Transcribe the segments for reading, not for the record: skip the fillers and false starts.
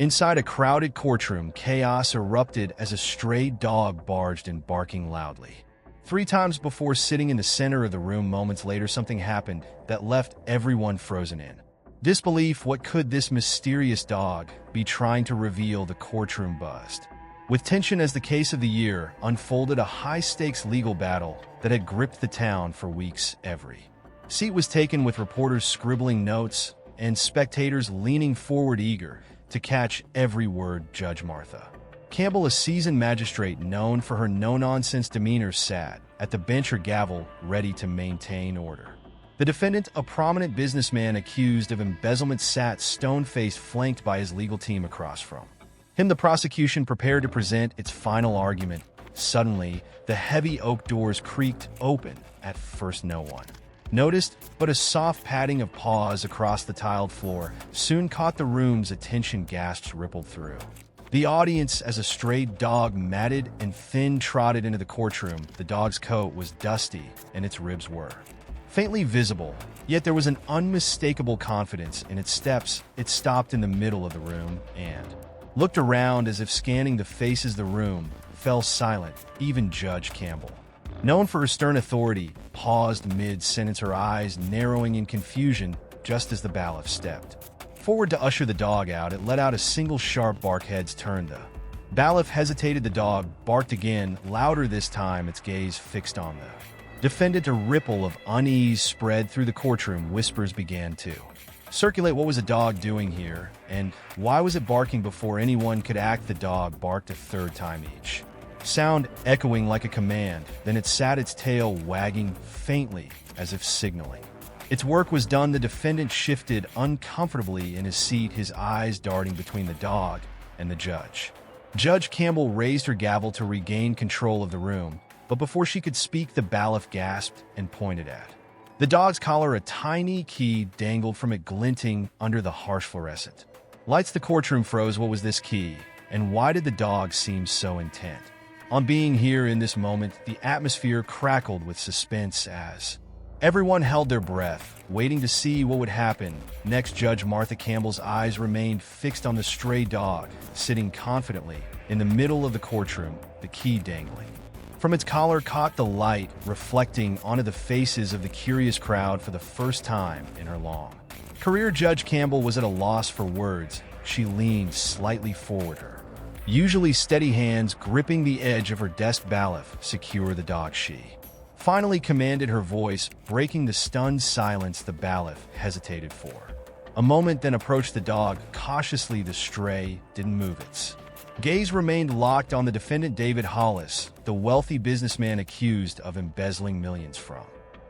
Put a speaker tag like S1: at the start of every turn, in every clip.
S1: Inside a crowded courtroom, chaos erupted as a stray dog barged in, barking loudly. 3 times before sitting in the center of the room, moments later, something happened that left everyone frozen in disbelief. What could this mysterious dog be trying to reveal? The courtroom buzzed with tension as the case of the year unfolded, a high-stakes legal battle that had gripped the town for weeks. Every seat was taken, with reporters scribbling notes and spectators leaning forward eager to catch every word. Judge Martha Campbell, a seasoned magistrate known for her no-nonsense demeanor, sat at the bench, her gavel ready to maintain order. The defendant, a prominent businessman accused of embezzlement, sat stone-faced, flanked by his legal team across from him. The prosecution prepared to present its final argument. Suddenly, the heavy oak doors creaked open. At first no one noticed, but a soft padding of paws across the tiled floor soon caught the room's attention. Gasps rippled through the audience as a stray dog, matted and thin, trotted into the courtroom. The dog's coat was dusty and its ribs were faintly visible, yet there was an unmistakable confidence in its steps. It stopped in the middle of the room and looked around as if scanning the faces. The room fell silent. Even Judge Campbell, known for her stern authority, paused mid-sentence, her eyes narrowing in confusion just as the bailiff stepped forward to usher the dog out. It let out a single sharp bark. Heads turned. The bailiff hesitated. The dog barked again, louder this time, its gaze fixed on the defendant. A ripple of unease spread through the courtroom. Whispers began to circulate. What was the dog doing here, and why was it barking? Before anyone could act, the dog barked a third time, each sound echoing like a command. Then it sat, its tail wagging faintly as if signaling its work was done. The defendant shifted uncomfortably in his seat, his eyes darting between the dog and the judge. Judge Campbell raised her gavel to regain control of the room, but before she could speak, the bailiff gasped and pointed at the dog's collar. A tiny key dangled from it, glinting under the harsh fluorescent lights. The courtroom froze. What was this key, and why did the dog seem so intent on being here in this moment? The atmosphere crackled with suspense as everyone held their breath, waiting to see what would happen next. Judge Martha Campbell's eyes remained fixed on the stray dog, sitting confidently in the middle of the courtroom. The key dangling from its collar caught the light, reflecting onto the faces of the curious crowd. For the first time in her long career, Judge Campbell was at a loss for words. She leaned slightly forward, her usually steady hands gripping the edge of her desk. Bailiff, secure the dog, she finally commanded, her voice breaking the stunned silence. The bailiff hesitated for a moment, then approached the dog cautiously. The stray didn't move. Its gaze remained locked on the defendant, David Hollis, the wealthy businessman accused of embezzling millions from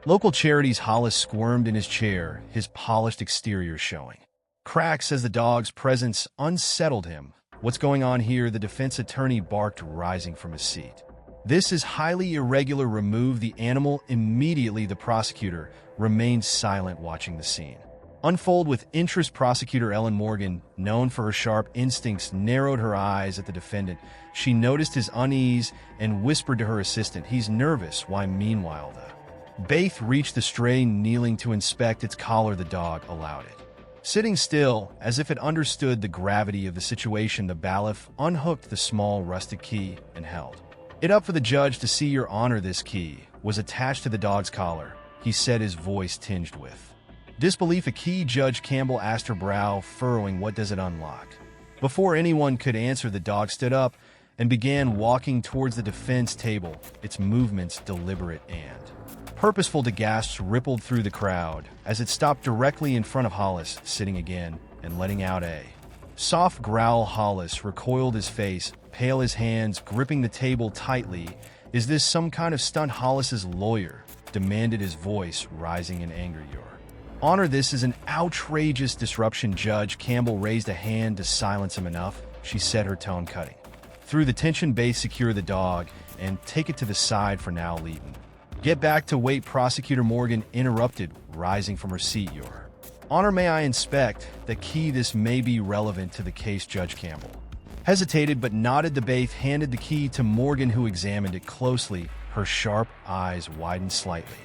S1: local charities. Hollis squirmed in his chair, his polished exterior showing cracks as the dog's presence unsettled him. What's going on here? The defense attorney barked, rising from his seat. This is highly irregular. Remove the animal immediately. The prosecutor remained silent, watching the scene unfold with interest. Prosecutor Ellen Morgan, known for her sharp instincts, narrowed her eyes at the defendant. She noticed his unease and whispered to her assistant, "He's nervous." Why? Meanwhile, the bailiff reached the stray, kneeling to inspect its collar. The dog allowed it sitting still, as if it understood the gravity of the situation. The bailiff unhooked the small rusted key and held it up for the judge to see. Your Honor, this key was attached to the dog's collar, he said, his voice tinged with disbelief. A key? Judge Campbell asked, her brow furrowing. What does it unlock? Before anyone could answer, the dog stood up and began walking towards the defense table, its movements deliberate and purposeful. The gasps rippled through the crowd as it stopped directly in front of Hollis, sitting again and letting out a soft growl. Hollis recoiled, his face pale, his hands gripping the table tightly. Is this some kind of stunt? Hollis's lawyer demanded, his voice rising in anger. Your Honor, this is an outrageous disruption. Judge Campbell raised a hand to silence him. Enough, she said, her tone cutting through the tension. Bailiff, secure the dog and take it to the side for now. Leighton, get back to wait. Prosecutor Morgan interrupted, rising from her seat. Your Honor, may I inspect the key? This may be relevant to the case. Judge Campbell hesitated but nodded. The bailiff handed the key to Morgan, who examined it closely, her sharp eyes widened slightly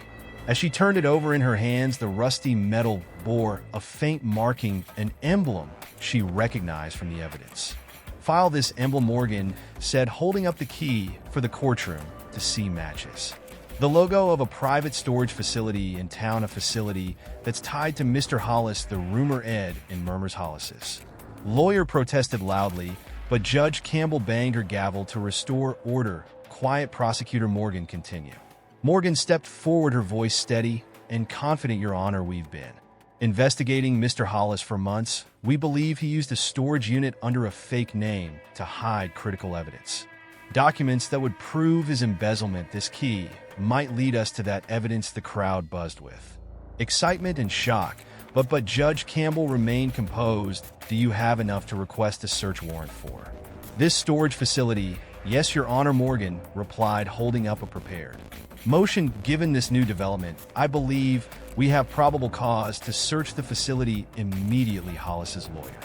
S1: As she turned it over in her hands, the rusty metal bore a faint marking, an emblem she recognized from the evidence. "File this emblem," Morgan said, holding up the key for the courtroom to see matches. The logo of a private storage facility in town, a facility that's tied to Mr. Hollis, the rumor Ed in Murmurs Hollis's. Lawyer protested loudly, but Judge Campbell banged her gavel to restore order. Quiet, Prosecutor Morgan continued. Morgan stepped forward, her voice steady and confident. "Your Honor, we've been investigating Mr. Hollis for months. We believe he used a storage unit under a fake name to hide critical evidence. Documents that would prove his embezzlement. This key might lead us to that evidence." The crowd buzzed with excitement and shock, but Judge Campbell remained composed. "Do you have enough to request a search warrant for this storage facility?" "Yes, Your Honor," Morgan replied, holding up a prepared motion. "Given this new development, I believe we have probable cause to search the facility immediately." Hollis's lawyer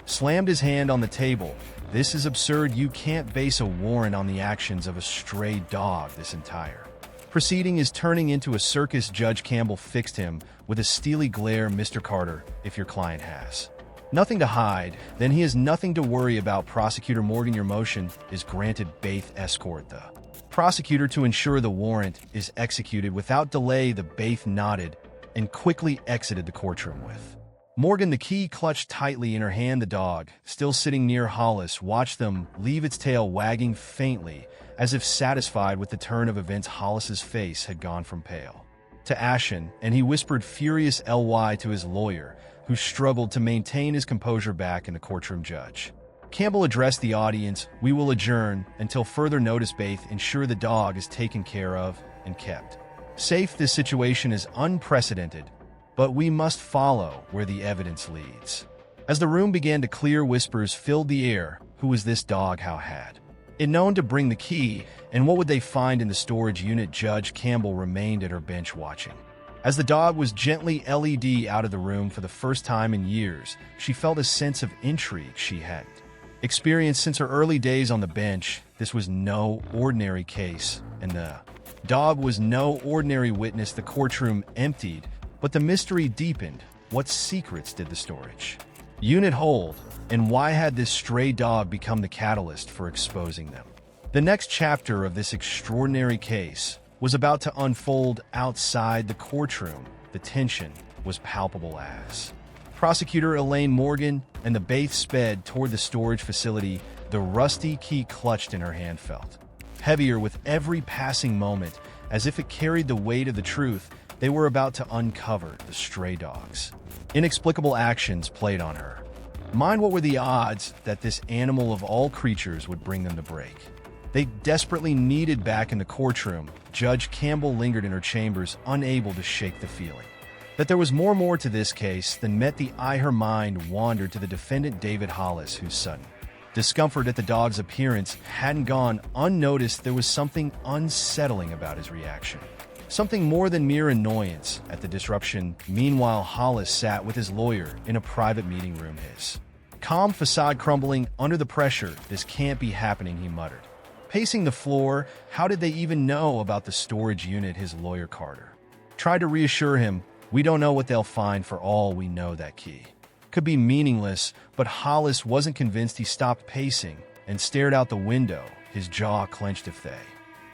S1: slammed his hand on the table. "This is absurd. You can't base a warrant on the actions of a stray dog. This entire proceeding is turning into a circus." Judge Campbell fixed him with a steely glare. "Mr. Carter, if your client has nothing to hide, then he has nothing to worry about." Prosecutor Morgan, your motion is granted. Baith, escort the prosecutor to ensure the warrant is executed without delay. The Baith nodded and quickly exited the courtroom with Morgan, the key clutched tightly in her hand. The dog, still sitting near Hollis, watched them leave, its tail wagging faintly, as if satisfied with the turn of events. Hollis's face had gone from pale to ashen, and he whispered furious ly to his lawyer, who struggled to maintain his composure. Back in the courtroom, Judge Campbell addressed the audience. "We will adjourn until further notice. Baith, ensure the dog is taken care of and kept safe. This situation is unprecedented, but we must follow where the evidence leads." As the room began to clear, whispers filled the air. Who was this dog? How had it known to bring the key? And what would they find in the storage unit? Judge Campbell remained at her bench watching. As the dog was gently led out of the room for the first time in years, she felt a sense of intrigue she hadn't experienced since her early days on the bench. This was no ordinary case, and the dog was no ordinary witness. The courtroom emptied, but the mystery deepened. What secrets did the storage unit hold, and why had this stray dog become the catalyst for exposing them? The next chapter of this extraordinary case was about to unfold. Outside the courtroom, the tension was palpable as Prosecutor Elaine Morgan and the Baith sped toward the storage facility. The rusty key clutched in her hand felt heavier with every passing moment, as if it carried the weight of the truth they were about to uncover. The stray dog's inexplicable actions played on her mind. What were the odds that this animal of all creatures would bring them to break? They desperately needed. Back in the courtroom, Judge Campbell lingered in her chambers, unable to shake the feeling that there was more to this case than met the eye. Her mind wandered to the defendant, David Hollis, whose sudden discomfort at the dog's appearance hadn't gone unnoticed. There was something unsettling about his reaction, something more than mere annoyance at the disruption. Meanwhile, Hollis sat with his lawyer in a private meeting room, his calm facade crumbling under the pressure. "This can't be happening," he muttered, pacing the floor. How did they even know about the storage unit? His lawyer, Carter, tried to reassure him. "We don't know what they'll find. For all we know, that key could be meaningless." But Hollis wasn't convinced. He stopped pacing and stared out the window, his jaw clenched. "If they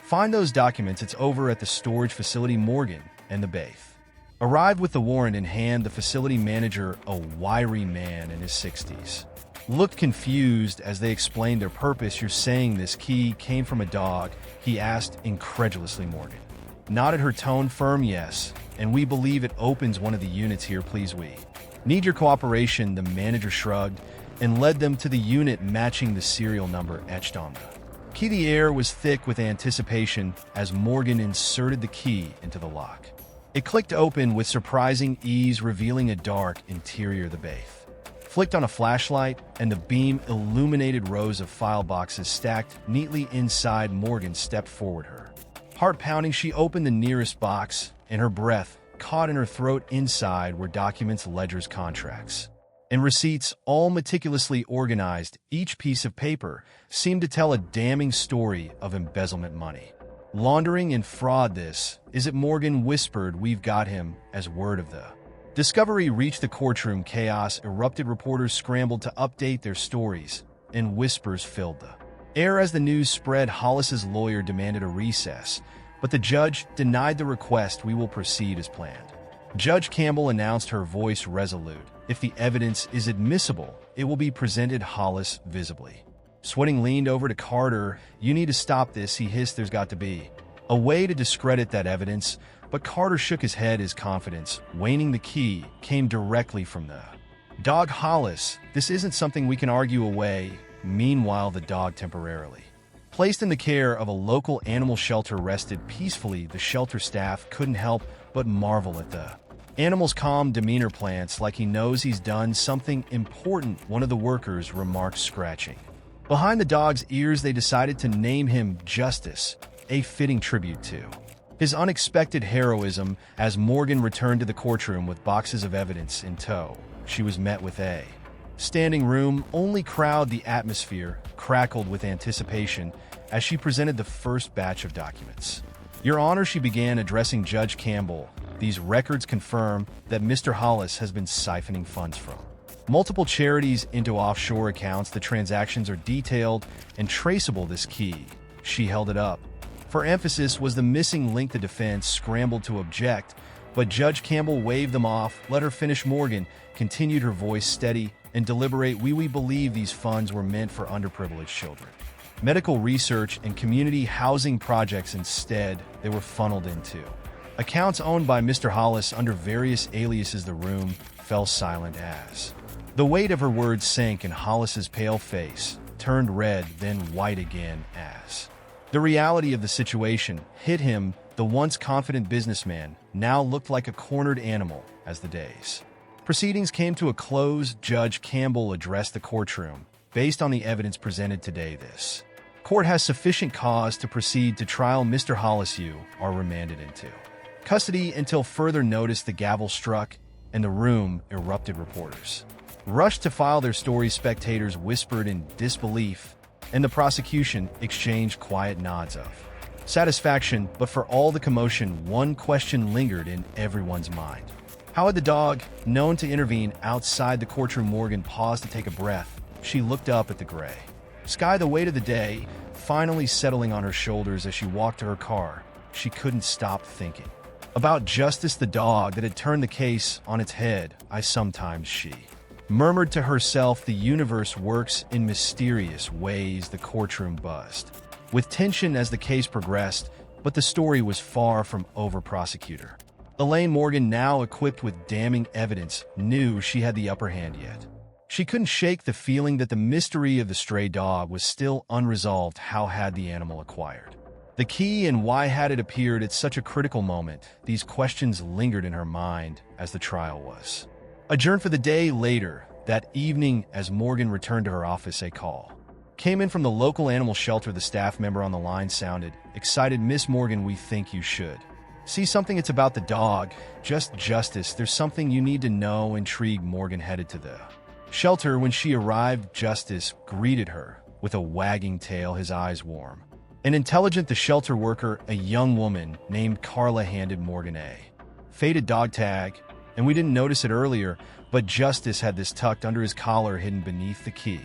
S1: find those documents, it's over at the storage facility." Morgan and the Baith arrived with the warrant in hand. The facility manager, a wiry man in his 60s, looked confused as they explained their purpose. "You're saying this key came from a dog?" he asked incredulously. Morgan nodded, her tone firm. "Yes, and we believe it opens one of the units here. Please, we need your cooperation." The manager shrugged and led them to the unit matching the serial number etched on the key. The air was thick with anticipation as Morgan inserted the key into the lock. It clicked open with surprising ease, revealing a dark interior. The Baith flicked on a flashlight, and the beam illuminated rows of file boxes stacked neatly inside. Morgan stepped forward, her heart pounding. She opened the nearest box, and her breath caught in her throat. Inside were documents, ledgers, contracts, and receipts, all meticulously organized. Each piece of paper seemed to tell a damning story of embezzlement money Laundering and fraud this. Is it Morgan whispered we've got him as word of the discovery reached the courtroom. Chaos erupted. Reporters scrambled to update their stories, and whispers filled the air as the news spread. Hollis's lawyer demanded a recess, but the judge denied the request. We will proceed as planned. Judge Campbell announced, her voice resolute. If the evidence is admissible, it will be presented. Hollis, visibly sweating, leaned over to Carter. You need to stop this, he hissed. There's got to be a way to discredit that evidence. But Carter shook his head, his confidence waning. The key came directly from the dog. Hollis, this isn't something we can argue away. Meanwhile, the dog, temporarily placed in the care of a local animal shelter, rested peacefully. The shelter staff couldn't help but marvel at the animal's calm demeanor. Plants like he knows he's done something important, one of the workers remarked, scratching behind the dog's ears. They decided to name him Justice, a fitting tribute to his unexpected heroism. As Morgan returned to the courtroom with boxes of evidence in tow, she was met with a standing room only crowd. The atmosphere crackled with anticipation as she presented the first batch of documents. Your Honor, she began, addressing Judge Campbell, these records confirm that Mr. Hollis has been siphoning funds from multiple charities into offshore accounts. The transactions are detailed and traceable. This key, she held it up for emphasis, was the missing link. The defense scrambled to object, but Judge Campbell waved them off. Let her finish. Morgan continued, her voice steady and deliberate. We believe these funds were meant for underprivileged children, medical research, and community housing projects. Instead, they were funneled into accounts owned by Mr. Hollis under various aliases. The room fell silent as the weight of her words sank, and Hollis's pale face turned red, then white again, as the reality of the situation hit him. The once confident businessman now looked like a cornered animal. As the day's proceedings came to a close, Judge Campbell addressed the courtroom. Based on the evidence presented today, this court has sufficient cause to proceed to trial. Mr. Hollis, you are remanded into custody until further notice. The gavel struck, and the room erupted. Reporters rushed to file their stories. Spectators whispered in disbelief, and the prosecution exchanged quiet nods of satisfaction. But for all the commotion, one question lingered in everyone's mind. How had the dog known to intervene outside the courtroom? Morgan paused to take a breath. She looked up at the gray sky, the weight of the day finally settling on her shoulders. As she walked to her car, she couldn't stop thinking about Justice, the dog that had turned the case on its head. She murmured to herself, the universe works in mysterious ways. The courtroom buzzed with tension as the case progressed, but the story was far from over. Prosecutor Elaine Morgan, now equipped with damning evidence, knew she had the upper hand, yet she couldn't shake the feeling that the mystery of the stray dog was still unresolved. How had the animal acquired the key, and why had it appeared at such a critical moment? These questions lingered in her mind as the trial was adjourned for the day. Later that evening, as Morgan returned to her office, a call came in from the local animal shelter. The staff member on the line sounded excited. Miss Morgan, we think you should see something. It's about the dog. Just Justice, there's something you need to know. Intrigued, Morgan headed to the shelter. When she arrived, Justice greeted her with a wagging tail, his eyes warm and intelligent. The shelter worker, a young woman named Carla, handed Morgan a faded dog tag. And we didn't notice it earlier, but Justice had this tucked under his collar, hidden beneath the key.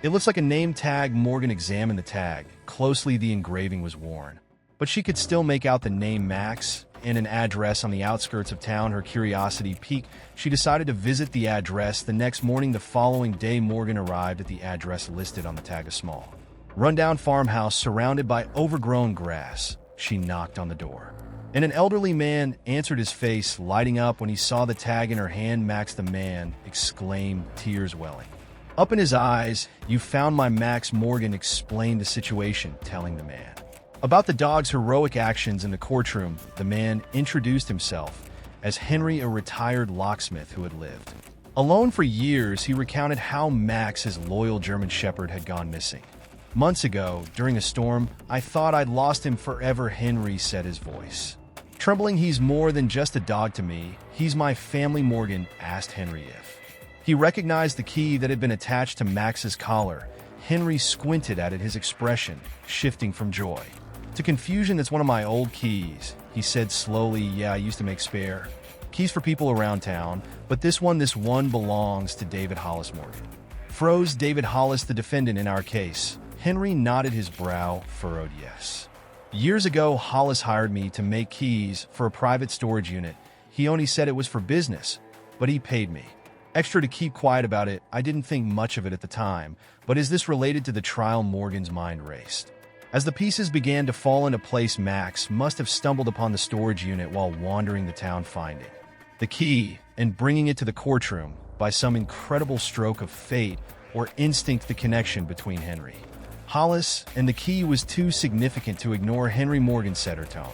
S1: It looks like a name tag. Morgan examined the tag closely. The engraving was worn, but she could still make out the name Max and an address on the outskirts of town. Her curiosity piqued. She decided to visit the address. The next morning, the following day, Morgan arrived at the address listed on the tag, a small, rundown farmhouse surrounded by overgrown grass. She knocked on the door, and an elderly man answered, his face lighting up when he saw the tag in her hand. Max, the man exclaimed, tears welling up in his eyes. You found my Max. Morgan explained the situation, telling the man about the dog's heroic actions in the courtroom. The man introduced himself as Henry, a retired locksmith who had lived alone for years. He recounted how Max, his loyal German shepherd, had gone missing months ago during a storm. I thought I'd lost him forever, Henry said, his voice trembling. He's more than just a dog to me. He's my family. Morgan asked Henry if he recognized the key that had been attached to Max's collar. Henry squinted at it, his expression shifting from joy To confusion, that's one of my old keys. He said slowly, yeah, I used to make spare keys for people around town, but this one belongs to David Hollis Morgan. Froze David Hollis, the defendant in our case. Henry nodded his brow, furrowed yes. Years ago, Hollis hired me to make keys for a private storage unit. He only said it was for business, but he paid me extra to keep quiet about it. I didn't think much of it at the time, but is this related to the trial? Morgan's mind raced. As the pieces began to fall into place, Max must have stumbled upon the storage unit while wandering the town, finding the key and bringing it to the courtroom. By some incredible stroke of fate or instinct, the connection between Henry Hollis and the key was too significant to ignore. Henry Morgan said, her tone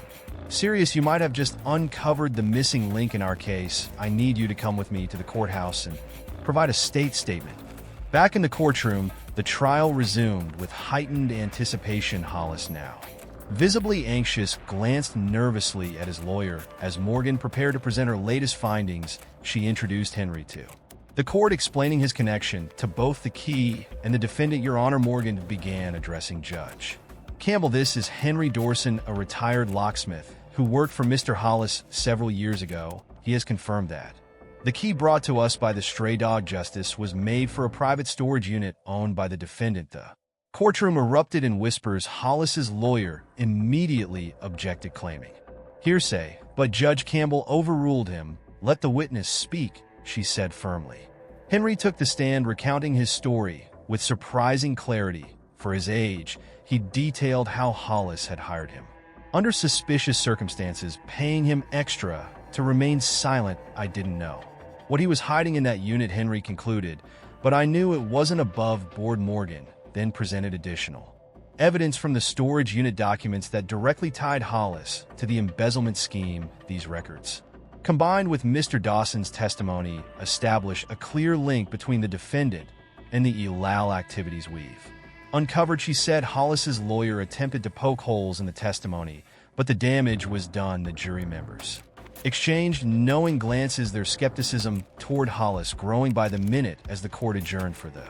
S1: serious. You might have just uncovered the missing link in our case. I need you to come with me to the courthouse and provide a statement. Back in the courtroom, the trial resumed with heightened anticipation. Hollis, now visibly anxious, glanced nervously at his lawyer. As Morgan prepared to present her latest findings, she introduced Henry to the court, explaining his connection to both the key and the defendant. Your Honor, Morgan began, addressing Judge Campbell. This is Henry Dorson, a retired locksmith who worked for Mr. Hollis several years ago. He has confirmed that the key brought to us by the stray dog Justice was made for a private storage unit owned by the defendant. The courtroom erupted in whispers. Hollis's lawyer immediately objected, claiming hearsay, but Judge Campbell overruled him. Let the witness speak, she said firmly. Henry took the stand, recounting his story with surprising clarity. For his age, he detailed how Hollis had hired him under suspicious circumstances, paying him extra to remain silent. I didn't know what he was hiding in that unit, Henry concluded, but I knew it wasn't above board. Morgan then presented additional evidence from the storage unit documents that directly tied Hollis to the embezzlement scheme. These records, combined with Mr. Dawson's testimony, establish a clear link between the defendant and the illegal activities we've uncovered, she said. Hollis's lawyer attempted to poke holes in the testimony, but the damage was done. The jury members exchanged knowing glances, their skepticism toward Hollis growing by the minute as the court adjourned for the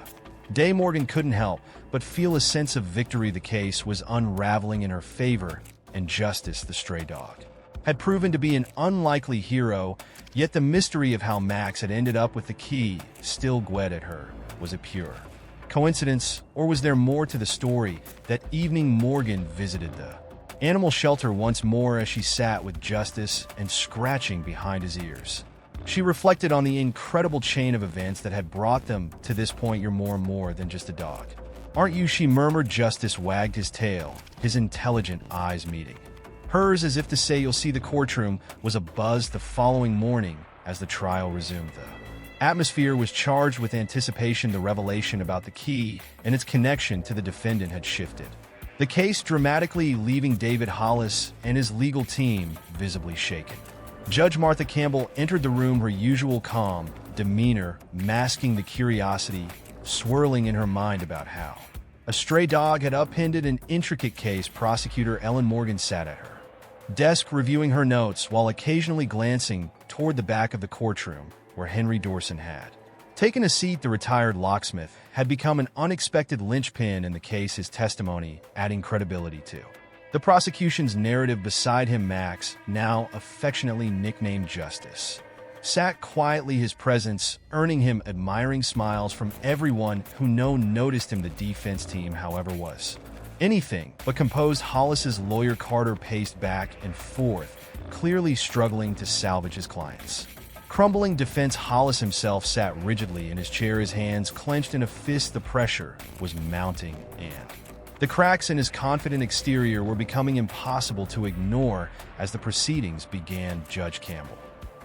S1: day. Morgan couldn't help but feel a sense of victory. The case was unraveling in her favor, and Justice, the stray dog, had proven to be an unlikely hero. Yet the mystery of how Max had ended up with the key still gwed at her. Was it pure coincidence, or was there more to the story? That evening, Morgan visited the animal shelter once more. As she sat with Justice and scratching behind his ears, she reflected on the incredible chain of events that had brought them to this point. You're more than just a dog, aren't you? She murmured. Justice wagged his tail, his intelligent eyes meeting hers as if to say, you'll see. The courtroom was abuzz the following morning as the trial resumed. The atmosphere was charged with anticipation. The revelation about the key and its connection to the defendant had shifted the case dramatically, leaving David Hollis and his legal team visibly shaken. Judge Martha Campbell entered the room, her usual calm demeanor masking the curiosity swirling in her mind about how a stray dog had upended an intricate case. Prosecutor Ellen Morgan sat at her desk, reviewing her notes while occasionally glancing toward the back of the courtroom where Henry Dorson had taken a seat. The retired locksmith had become an unexpected linchpin in the case, his testimony adding credibility to the prosecution's narrative. Beside him, Max, now affectionately nicknamed Justice, sat quietly, his presence earning him admiring smiles from everyone who noticed him. The defense team, however, was anything but composed. Hollis's lawyer Carter paced back and forth, clearly struggling to salvage his client's crumbling defense. Hollis himself sat rigidly in his chair, his hands clenched in a fist. The pressure was mounting, and the cracks in his confident exterior were becoming impossible to ignore. As the proceedings began, Judge Campbell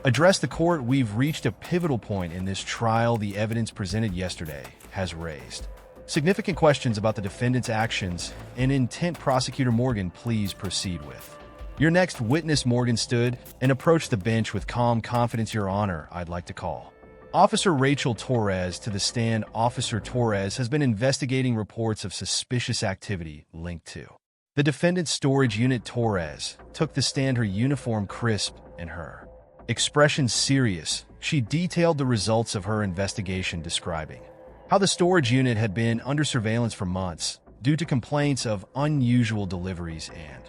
S1: addressed the court. We've reached a pivotal point in this trial. The evidence presented yesterday has raised significant questions about the defendant's actions and intent. Prosecutor Morgan, please proceed with your next witness. Morgan stood and approached the bench with calm confidence. Your Honor, I'd like to call Officer Rachel Torres to the stand. Officer Torres has been investigating reports of suspicious activity linked to the defendant's storage unit. Torres took the stand, her uniform crisp and her expression serious. She detailed the results of her investigation, describing how the storage unit had been under surveillance for months due to complaints of unusual deliveries and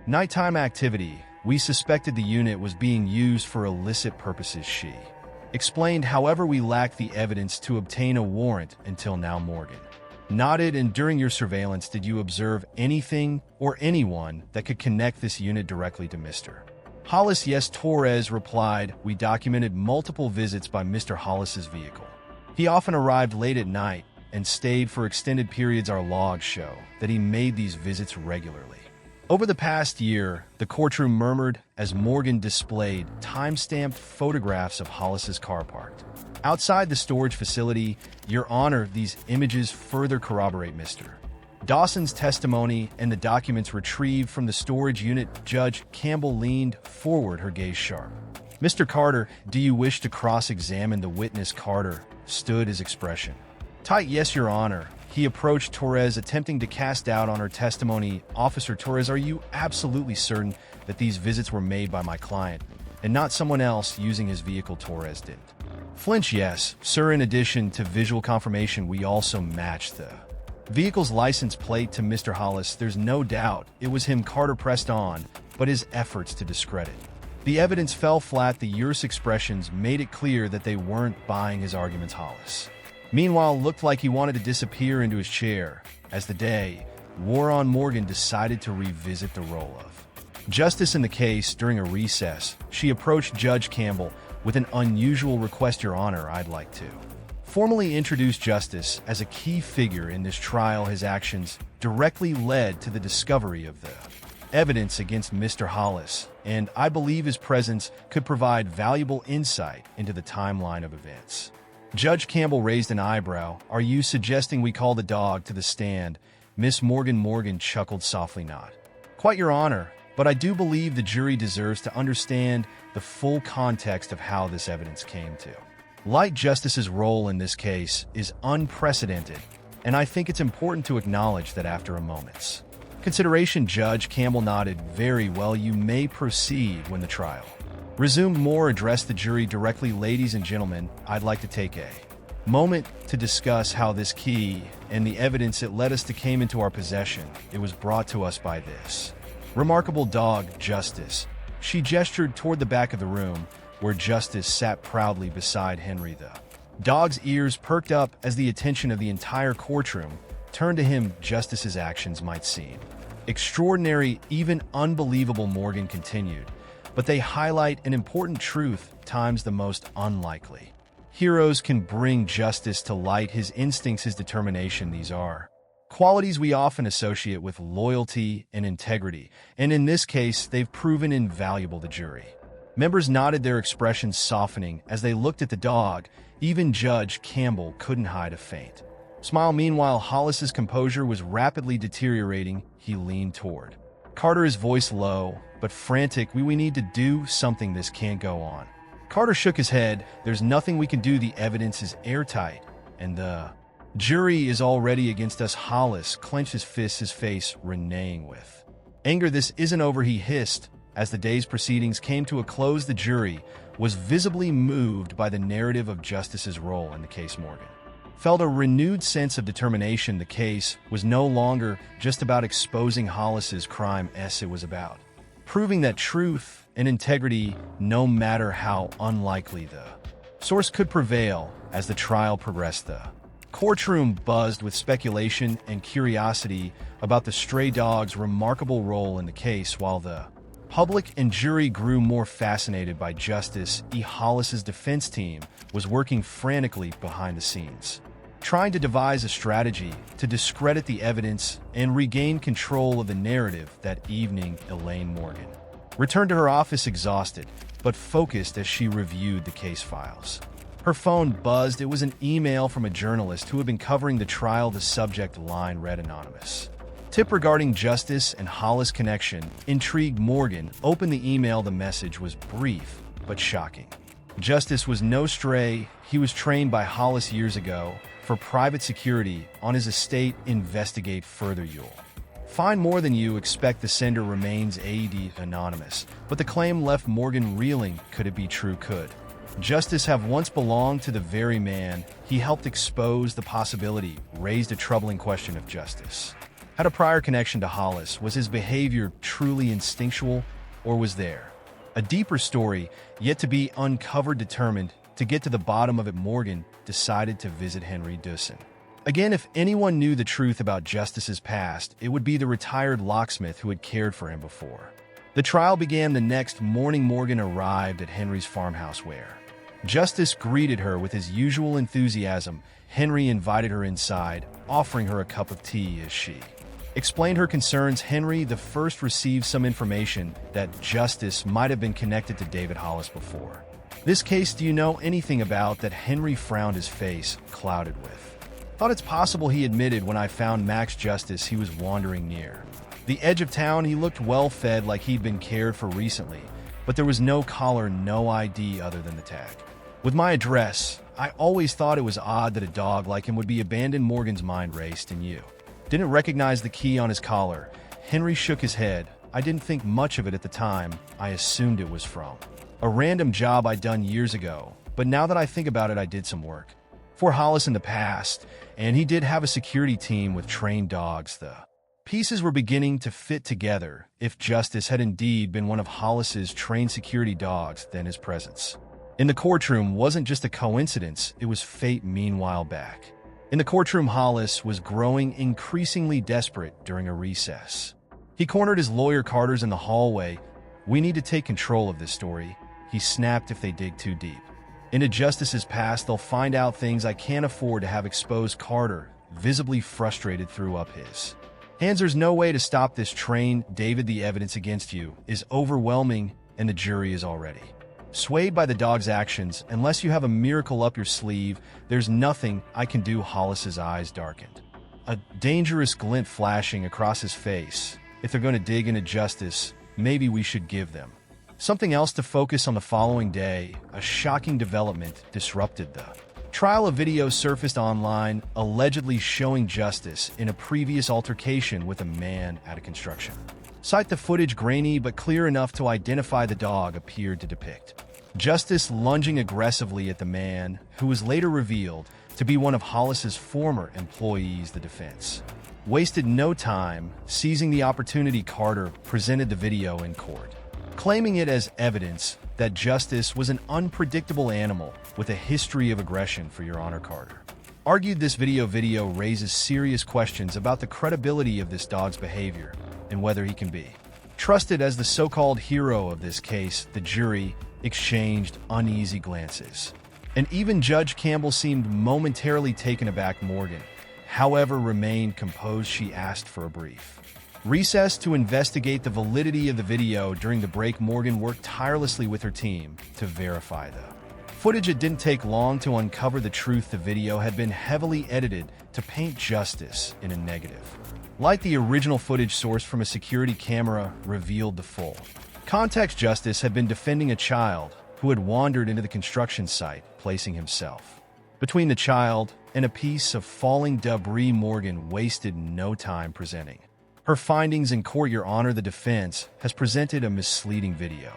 S1: Nighttime activity. We suspected the unit was being used for illicit purposes, she explained. However, we lacked the evidence to obtain a warrant until now. Morgan nodded. And during your surveillance, did you observe anything or anyone that could connect this unit directly to Mr. Hollis? Yes, Torres replied. We documented multiple visits by Mr. Hollis's vehicle. He often arrived late at night and stayed for extended periods. Our logs show that he made these visits regularly. Over the past year, the courtroom murmured as Morgan displayed time-stamped photographs of Hollis's car parked outside the storage facility. Your Honor, these images further corroborate Mr. Dawson's testimony and the documents retrieved from the storage unit. Judge Campbell leaned forward, her gaze sharp. Mr. Carter, do you wish to cross-examine the witness? Carter stood, his expression tight. Yes, Your Honor. He approached Torres, attempting to cast doubt on her testimony. Officer Torres, are you absolutely certain that these visits were made by my client and not someone else using his vehicle? Torres didn't flinch. Yes, sir. In addition to visual confirmation, we also matched the vehicle's license plate to Mr. Hollis. There's no doubt it was him. Carter pressed on, but his efforts to discredit the evidence fell flat. The Ur's expressions made it clear that they weren't buying his arguments. Hollis, meanwhile, looked like he wanted to disappear into his chair. As the day wore on, Morgan decided to revisit the role of justice in the case. During a recess, she approached Judge Campbell with an unusual request. Your Honor, I'd like to formally introduce Justice as a key figure in this trial. His actions directly led to the discovery of the evidence against Mr. Hollis, and I believe his presence could provide valuable insight into the timeline of events. Judge Campbell raised an eyebrow. Are you suggesting we call the dog to the stand? Miss Morgan. Morgan chuckled softly. Not quite, Your Honor, but I do believe the jury deserves to understand the full context of how this evidence came to light. Justice's role in this case is unprecedented, and I think it's important to acknowledge that. After a moment's consideration, Judge Campbell nodded. Very well, you may proceed. When the trial resumed, Moore addressed the jury directly. Ladies and gentlemen, I'd like to take a moment to discuss how this key and the evidence it led us to came into our possession. It was brought to us by this remarkable dog, Justice. She gestured toward the back of the room, where Justice sat proudly beside Henry. The dog's ears perked up as the attention of the entire courtroom turned to him. Justice's actions might seem extraordinary, even unbelievable, Morgan continued, but they highlight an important truth. Times the most unlikely heroes can bring justice to light. His instincts, his determination, these are qualities we often associate with loyalty and integrity, and in this case, they've proven invaluable. The jury members nodded, their expressions softening as they looked at the dog. Even Judge Campbell couldn't hide a faint smile. Meanwhile, Hollis's composure was rapidly deteriorating. He leaned toward Carter, his voice low but frantic. We need to do something. This can't go on. Carter shook his head. There's nothing we can do. The evidence is airtight, and the jury is already against us. Hollis clenched his fists, his face reneging with anger. This isn't over, he hissed. As the day's proceedings came to a close, the jury was visibly moved by the narrative of Justice's role in the case. Morgan felt a renewed sense of determination. The case was no longer just about exposing Hollis's crime. It was about proving that truth and integrity, no matter how unlikely the source, could prevail. As the trial progressed, the courtroom buzzed with speculation and curiosity about the stray dog's remarkable role in the case, while the public and jury grew more fascinated by Justice E. Hollis's defense team was working frantically behind the scenes, trying to devise a strategy to discredit the evidence and regain control of the narrative. That evening, Elaine Morgan returned to her office exhausted but focused as she reviewed the case files. Her phone buzzed. It was an email from a journalist who had been covering the trial. The subject line read, "Anonymous tip regarding Justice and Hollis connection." Intrigued, Morgan opened the email. The message was brief but shocking. Justice was no stray. He was trained by Hollis years ago for private security on his estate. Investigate further. You'll find more than you expect. The sender remains anonymous, but the claim left Morgan reeling. Could it be true? Could Justice have once belonged to the very man he helped expose? The possibility raised a troubling question. If Justice had a prior connection to Hollis. Was his behavior truly instinctual, or was there a deeper story yet to be uncovered? Determined to get to the bottom of it, Morgan decided to visit Henry Dussin. Again, if anyone knew the truth about Justice's past, it would be the retired locksmith who had cared for him before. The trial began the next morning. Morgan arrived at Henry's farmhouse where Justice greeted her with his usual enthusiasm. Henry invited her inside, offering her a cup of tea as she explained her concerns. Henry the first received some information that Justice might have been connected to David Hollis before. This case, do you know anything about that? Henry frowned, his face clouded with thought. It's possible, he admitted. When I found Max Justice, he was wandering near the edge of town. He looked well fed, like he'd been cared for recently, but there was no collar, no ID other than the tag with my address. I always thought it was odd that a dog like him would be abandoned. Morgan's mind raced. And you didn't recognize the key on his collar? Henry shook his head. I didn't think much of it at the time. I assumed it was from a random job I'd done years ago, but now that I think about it, I did some work for Hollis in the past, and he did have a security team with trained dogs. The pieces were beginning to fit together. If Justice had indeed been one of Hollis's trained security dogs, then his presence in the courtroom wasn't just a coincidence, it was fate. Meanwhile, back in the courtroom, Hollis was growing increasingly desperate. During a recess, he cornered his lawyer Carter's in the hallway. We need to take control of this story, he snapped. If they dig too deep into Justice's past, they'll find out things I can't afford to have exposed. Carter, visibly frustrated, threw up his hands. There's no way to stop this train, David. The evidence against you is overwhelming, and the jury is already swayed by the dog's actions. Unless you have a miracle up your sleeve, there's nothing I can do. Hollis's eyes darkened, a dangerous glint flashing across his face. If they're going to dig into Justice, maybe we should give them something else to focus on. The following day, a shocking development disrupted the trial. A video surfaced online, allegedly showing Justice in a previous altercation with a man at a construction site. The footage, grainy but clear enough to identify the dog, appeared to depict Justice lunging aggressively at the man, who was later revealed to be one of Hollis's former employees. The defense wasted no time. Seizing the opportunity, Carter presented the video in court, claiming it as evidence that Justice was an unpredictable animal with a history of aggression. For Your Honor, Carter argued this video raises serious questions about the credibility of this dog's behavior and whether he can be trusted as the so-called hero of this case. The jury exchanged uneasy glances, and even Judge Campbell seemed momentarily taken aback. Morgan, however, remained composed. She asked for a brief recess to investigate the validity of the video. During the break, Morgan worked tirelessly with her team to verify the footage. It didn't take long to uncover the truth. The video had been heavily edited to paint Justice in a negative light. The original footage, sourced from a security camera, revealed the full context. Justice had been defending a child who had wandered into the construction site, placing himself between the child and a piece of falling debris. Morgan wasted no time presenting her findings in court. Your Honor, the defense has presented a misleading video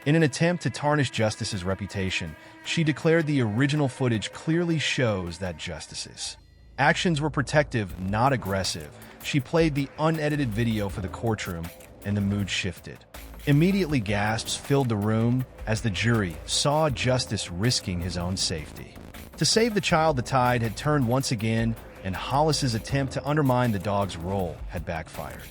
S1: in an attempt to tarnish Justice's reputation. She declared the original footage clearly shows that Justice's actions were protective, not aggressive. She played the unedited video for the courtroom, and the mood shifted. Immediately, gasps filled the room as the jury saw Justice risking his own safety to save the child. The tide had turned once again, and Hollis's attempt to undermine the dog's role had backfired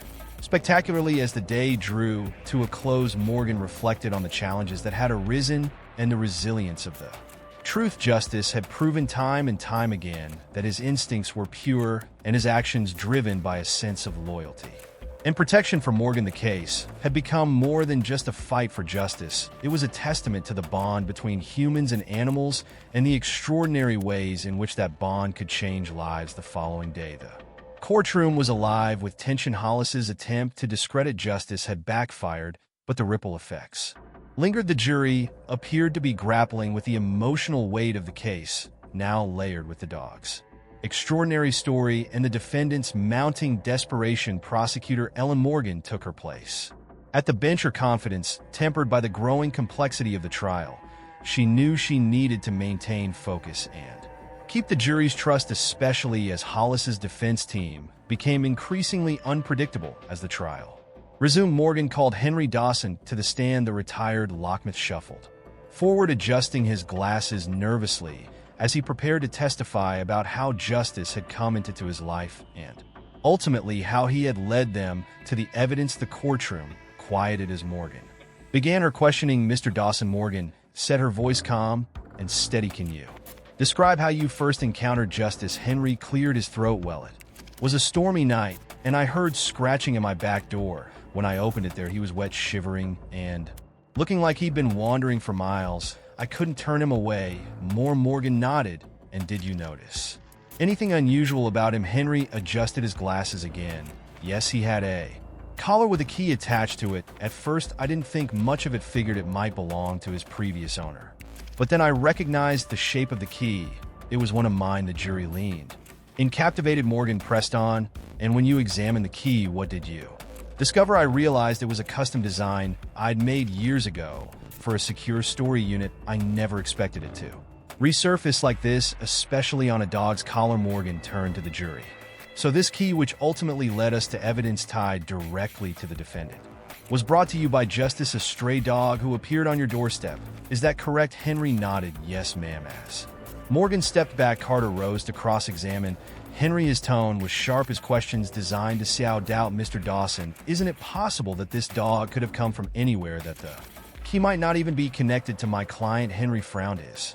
S1: spectacularly. As the day drew to a close, Morgan reflected on the challenges that had arisen and the resilience of the truth. Justice had proven time and time again that his instincts were pure and his actions driven by a sense of loyalty and protection. For Morgan, the case had become more than just a fight for justice. It was a testament to the bond between humans and animals and the extraordinary ways in which that bond could change lives. The following day, the courtroom was alive with tension. Hollis's attempt to discredit Justice had backfired, but the ripple effects lingered. The jury appeared to be grappling with the emotional weight of the case, now layered with the dog's extraordinary story and the defendant's mounting desperation. Prosecutor Ellen Morgan took her place at the bench, her confidence tempered by the growing complexity of the trial. She knew she needed to maintain focus and keep the jury's trust, especially as Hollis's defense team became increasingly unpredictable as the trial resumed. Morgan called Henry Dawson to the stand. The retired locksmith shuffled forward, adjusting his glasses nervously as he prepared to testify about how justice had come into his life and, ultimately, how he had led them to the evidence. The courtroom quieted as Morgan began her questioning. Mr. Dawson, Morgan said, her voice calm and steady. Can you describe how you first encountered justice? Henry cleared his throat. Well, it was a stormy night, and I heard scratching at my back door. When I opened it, there he was, wet, shivering, and looking like he'd been wandering for miles. I couldn't turn him away. Morgan nodded. And did you notice anything unusual about him? Henry adjusted his glasses again. Yes, he had a collar with a key attached to it. At first, I didn't think much of it, figured it might belong to his previous owner. But then I recognized the shape of the key. It was one of mine. The jury leaned in, captivated. Morgan pressed on. And when you examined the key, what did you discover? I realized it was a custom design I'd made years ago for a secure story unit. I never expected it to resurface like this, especially on a dog's collar. Morgan turned to the jury. So this key, which ultimately led us to evidence tied directly to the defendant, was brought to you by Justice, a stray dog who appeared on your doorstep. Is that correct? Henry nodded. Yes, ma'am. As Morgan stepped back, Carter rose to cross-examine Henry. His tone was sharp, his questions designed to sow doubt. Mr. Dawson, isn't it possible that this dog could have come from anywhere, that the key might not even be connected to my client? Henry frowned, his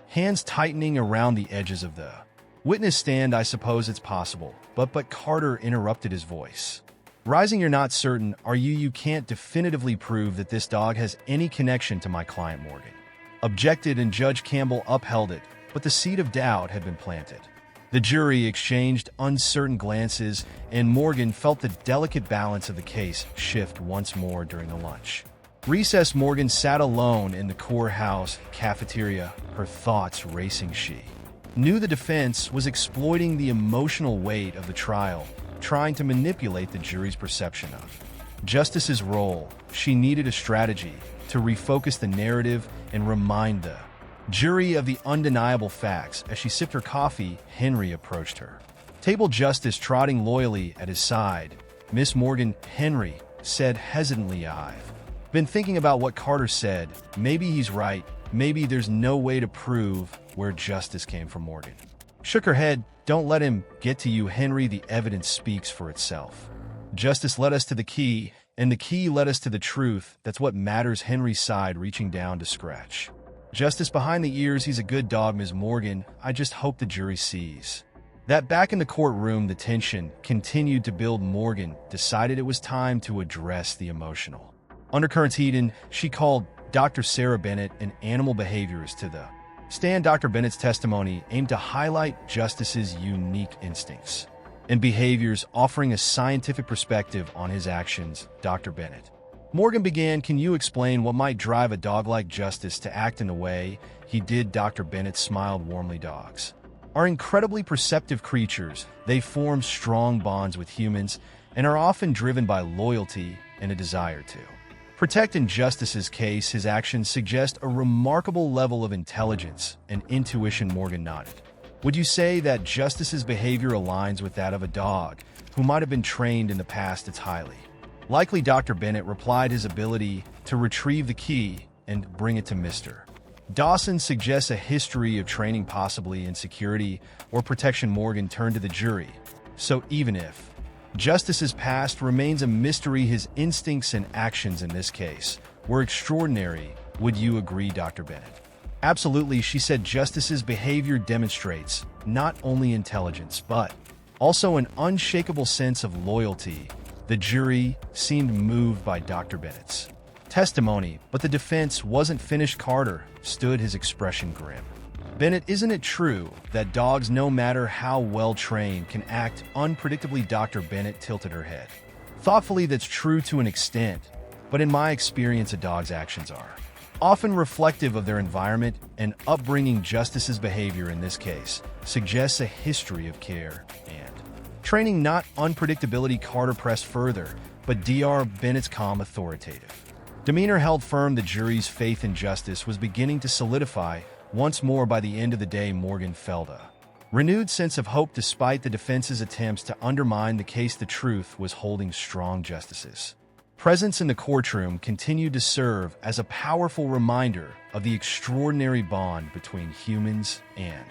S1: hands tightening around the edges of the witness stand. I suppose it's possible, but Carter interrupted, his voice rising. You're not certain, are you? You can't definitively prove that this dog has any connection to my client. Morgan objected, and Judge Campbell upheld it, but the seed of doubt had been planted. The jury exchanged uncertain glances, and Morgan felt the delicate balance of the case shift once more. During the lunch recess, Morgan sat alone in the courthouse cafeteria, her thoughts racing. She knew the defense was exploiting the emotional weight of the trial, trying to manipulate the jury's perception of justice's role. She needed a strategy to refocus the narrative and remind the jury of the undeniable facts. As she sipped her coffee, Henry approached her table, Justice trotting loyally at his side. Miss Morgan, Henry said hesitantly, I've been thinking about what Carter said. Maybe he's right. Maybe there's no way to prove where justice came from. Morgan shook her head. Don't let him get to you, Henry. The evidence speaks for itself. Justice led us to the key, and the key led us to the truth. That's what matters. Henry sighed, reaching down to scratch Justice behind the ears. He's a good dog, Ms. Morgan. I just hope the jury sees that. Back in the courtroom, the tension continued to build. Morgan decided it was time to address the emotional undercurrents. She called Dr. Sarah Bennett, an animal behaviorist, to the stand. Dr. Bennett's testimony aimed to highlight Justice's unique instincts and behaviors, offering a scientific perspective on his actions. Dr. Bennett, Morgan began, can you explain what might drive a dog like Justice to act in the way he did? Dr. Bennett smiled warmly. Dogs are incredibly perceptive creatures. They form strong bonds with humans and are often driven by loyalty and a desire to protect. In Justice's case, his actions suggest a remarkable level of intelligence and intuition. Morgan nodded. Would you say that Justice's behavior aligns with that of a dog who might have been trained in the past? It's highly likely, Dr. Bennett replied. His ability to retrieve the key and bring it to Mr. Dawson suggests a history of training, possibly in security or protection. Morgan turned to the jury. So even if Justice's past remains a mystery, his instincts and actions in this case were extraordinary. Would you agree, Dr. Bennett? Absolutely, she said. Justice's behavior demonstrates not only intelligence, but also an unshakable sense of loyalty. The jury seemed moved by Dr. Bennett's testimony, but the defense wasn't finished. Carter stood, his expression grim. Bennett, isn't it true that dogs, no matter how well trained, can act unpredictably? Dr. Bennett tilted her head thoughtfully. That's true to an extent, but in my experience, a dog's actions are often reflective of their environment and upbringing. Justice's behavior in this case suggests a history of care and training, not unpredictability. Carter pressed further, but Dr. Bennett's calm, authoritative demeanor held firm. The jury's faith in justice was beginning to solidify once more. By the end of the day, Morgan felt a Renewed sense of hope despite the defense's attempts to undermine the case. The truth was holding strong justices. Presence in the courtroom continued to serve as a powerful reminder of the extraordinary bond between humans and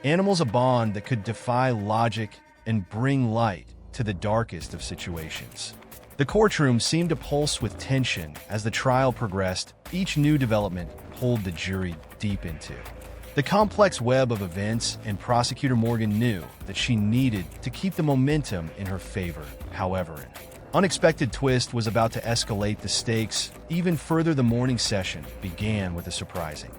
S1: animals, a bond that could defy logic and bring light to the darkest of situations. The courtroom seemed to pulse with tension as the trial progressed. Each new development pulled the jury deep into the complex web of events, and Prosecutor Morgan knew that she needed to keep the momentum in her favor. However, an unexpected twist was about to escalate the stakes even further. The morning session began with a surprising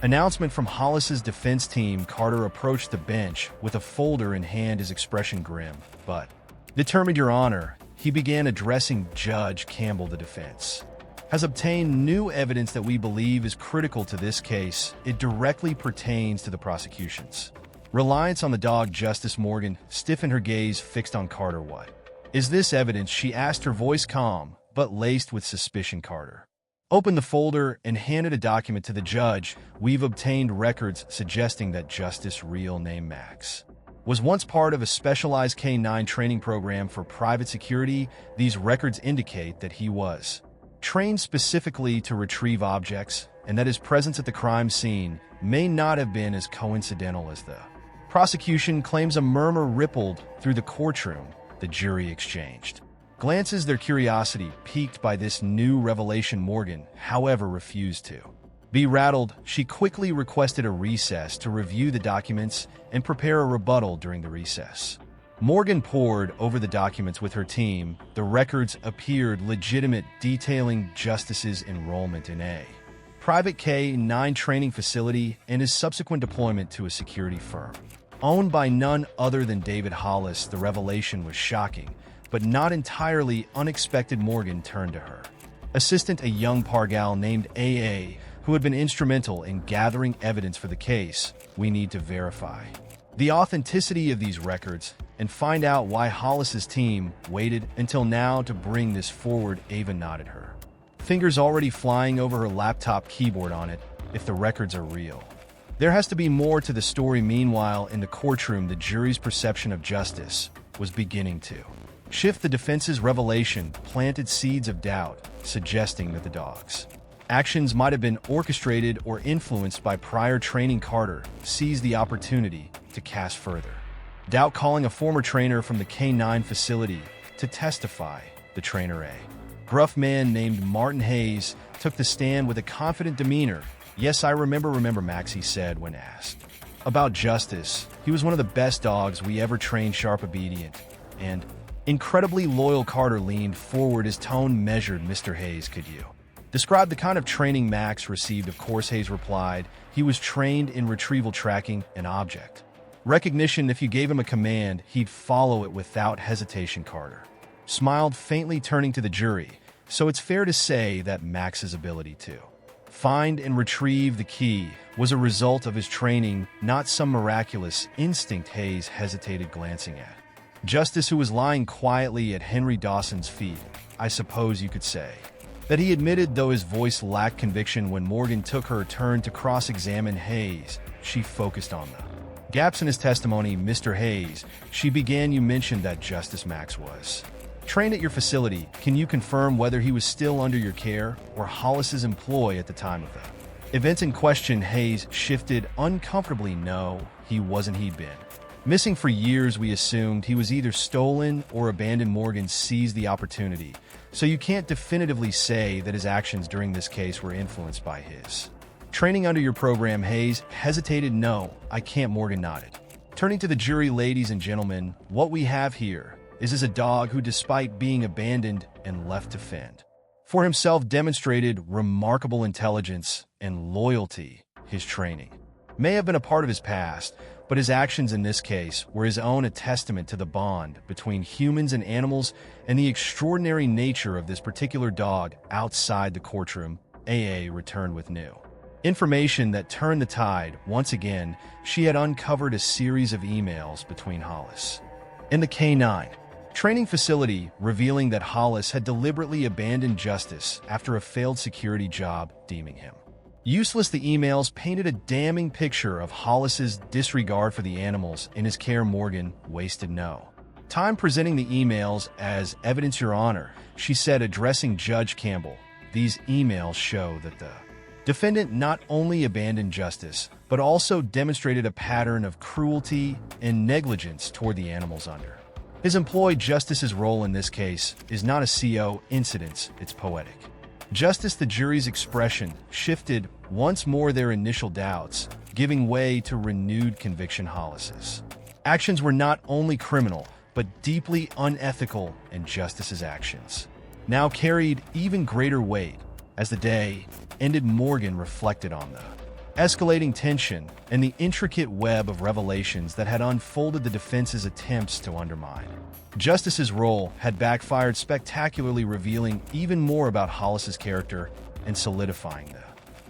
S1: announcement from Hollis's defense team. Carter approached the bench with a folder in hand, his expression grim but determined. Your Honor, he began addressing Judge Campbell. The defense has obtained new evidence that we believe is critical to this case. It directly pertains to the prosecution's reliance on the dog. Justice Morgan stiffened, her gaze fixed on Carter. What is this evidence? She asked, her voice calm but laced with suspicion. Carter opened the folder and handed a document to the judge. We've obtained records suggesting that Justice, real name Max, was once part of a specialized K-9 training program for private security. These records indicate that he was trained specifically to retrieve objects, and that his presence at the crime scene may not have been as coincidental as the prosecution claims. A murmur rippled through the courtroom. The jury exchanged glances, their curiosity piqued by this new revelation. Morgan, however, refused to be rattled. She quickly requested a recess to review the documents and prepare a rebuttal. During the recess, Morgan pored over the documents with her team. The records appeared legitimate, detailing Justice's enrollment in a private K-9 training facility and his subsequent deployment to a security firm owned by none other than David Hollis. The revelation was shocking, but not entirely unexpected. Morgan turned to her assistant, a young Pargal named AA, who had been instrumental in gathering evidence for the case. We need to verify the authenticity of these records and find out why Hollis's team waited until now to bring this forward. Ava nodded, her fingers already flying over her laptop keyboard. On it, if the records are real, there has to be more to the story. Meanwhile, in the courtroom, the jury's perception of justice was beginning to shift. The defense's revelation planted seeds of doubt, suggesting that the dog's actions might have been orchestrated or influenced by prior training. Carter seized the opportunity to cast further doubt, calling a former trainer from the K-9 facility to testify. The trainer, a gruff man named Martin Hayes, took the stand with a confident demeanor. Yes, I remember, Max, he said when asked about Justice. He was one of the best dogs we ever trained, sharp, obedient, and incredibly loyal. Carter leaned forward, his tone measured. Mr. Hayes, could you describe the kind of training Max received? Of course, Hayes replied. He was trained in retrieval, tracking, and object recognition. If you gave him a command, he'd follow it without hesitation. Carter smiled faintly, turning to the jury. So it's fair to say that Max's ability to find and retrieve the key was a result of his training, not some miraculous instinct. Hayes hesitated, glancing at Justice, who was lying quietly at Henry Dawson's feet. I suppose you could say that he admitted, though his voice lacked conviction. When Morgan took her turn to cross-examine Hayes, she focused on the gaps in his testimony. Mr. Hayes, she began, you mentioned that Justice Max was trained at your facility. Can you confirm whether he was still under your care or Hollis's employ at the time of the events in question? Hayes shifted uncomfortably. No, he wasn't. He'd been missing for years. We assumed he was either stolen or abandoned. Morgan seized the opportunity. So you can't definitively say that his actions during this case were influenced by his training under your program? Hayes hesitated. No, I can't. Morgan nodded, turning to the jury. Ladies and gentlemen, what we have here is a dog who, despite being abandoned and left to fend for himself, demonstrated remarkable intelligence and loyalty. His training may have been a part of his past, but his actions in this case were his own, a testament to the bond between humans and animals and the extraordinary nature of this particular dog. Outside the courtroom, AA returned with new information that turned the tide. Once again, she had uncovered a series of emails between Hollis and the K-9 training facility, revealing that Hollis had deliberately abandoned Justice after a failed security job, deeming him Useless, the emails painted a damning picture of Hollis's disregard for the animals in his care. Morgan wasted no time presenting the emails as evidence, Your Honor, she said, addressing Judge Campbell. These emails show that the defendant not only abandoned justice, but also demonstrated a pattern of cruelty and negligence toward the animals under his employ. Justice's role in this case is not a CO incident, it's poetic justice. The jury's expression shifted once more their initial doubts, giving way to renewed conviction. Hollis's actions were not only criminal, but deeply unethical, and justice's actions now carried even greater weight. As the day ended, Morgan reflected on the escalating tension and the intricate web of revelations that had unfolded. The defense's attempts to undermine justice's role had backfired spectacularly, revealing even more about Hollis's character and solidifying the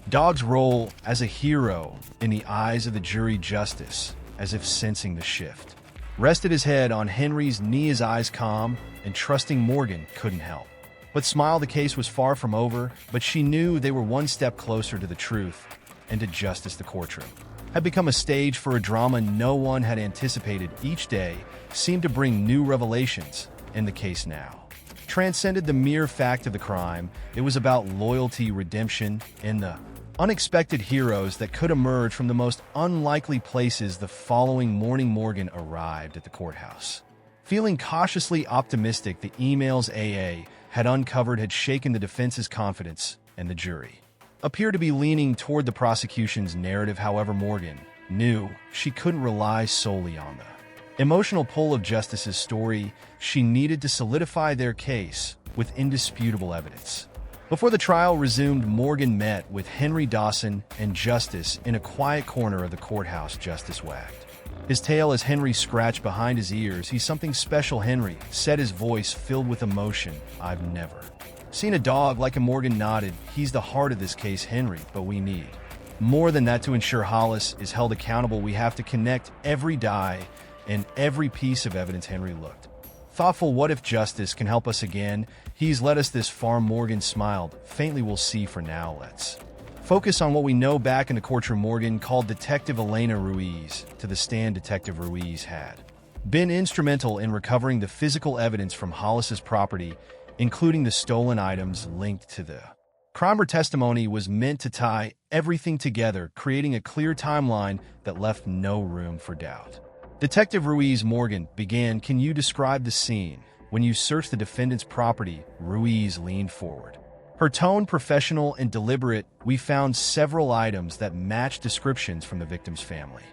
S1: dog's role as a hero in the eyes of the jury. Justice, as if sensing the shift, rested his head on Henry's knee, his eyes calm and trusting. Morgan couldn't help but smile. The case was far from over, but she knew they were one step closer to the truth and to justice. The courtroom had become a stage for a drama no one had anticipated. Each day seemed to bring new revelations, and the case now transcended the mere fact of the crime. It was about loyalty, redemption, and the unexpected heroes that could emerge from the most unlikely places. The following morning, Morgan arrived at the courthouse feeling cautiously optimistic. The emails AA had uncovered had shaken the defense's confidence, and the jury appeared to be leaning toward the prosecution's narrative. However, Morgan knew she couldn't rely solely on the emotional pull of Justice's story. She needed to solidify their case with indisputable evidence. Before the trial resumed, Morgan met with Henry Dawson and Justice in a quiet corner of the courthouse. Justice wagged his tail as Henry scratched behind his ears. "He's something special," Henry said, his voice filled with emotion. "I've never seen a dog like him." Morgan nodded. "He's the heart of this case, Henry, but we need more than that to ensure Hollis is held accountable. We have to connect every die and every piece of evidence." Henry looked thoughtful. "What if Justice can help us again? He's led us this far." Morgan smiled faintly. "We'll see. For now, let's focus on what we know." Back in the courtroom, Morgan called Detective Elena Ruiz to the stand. Detective Ruiz had been instrumental in recovering the physical evidence from Hollis's property, including the stolen items linked to the crime. Her testimony was meant to tie everything together, creating a clear timeline that left no room for doubt. Detective Ruiz, Morgan began. "Can you describe the scene when you searched the defendant's property?" Ruiz leaned forward, her tone professional and deliberate. "We found several items that matched descriptions from the victim's family.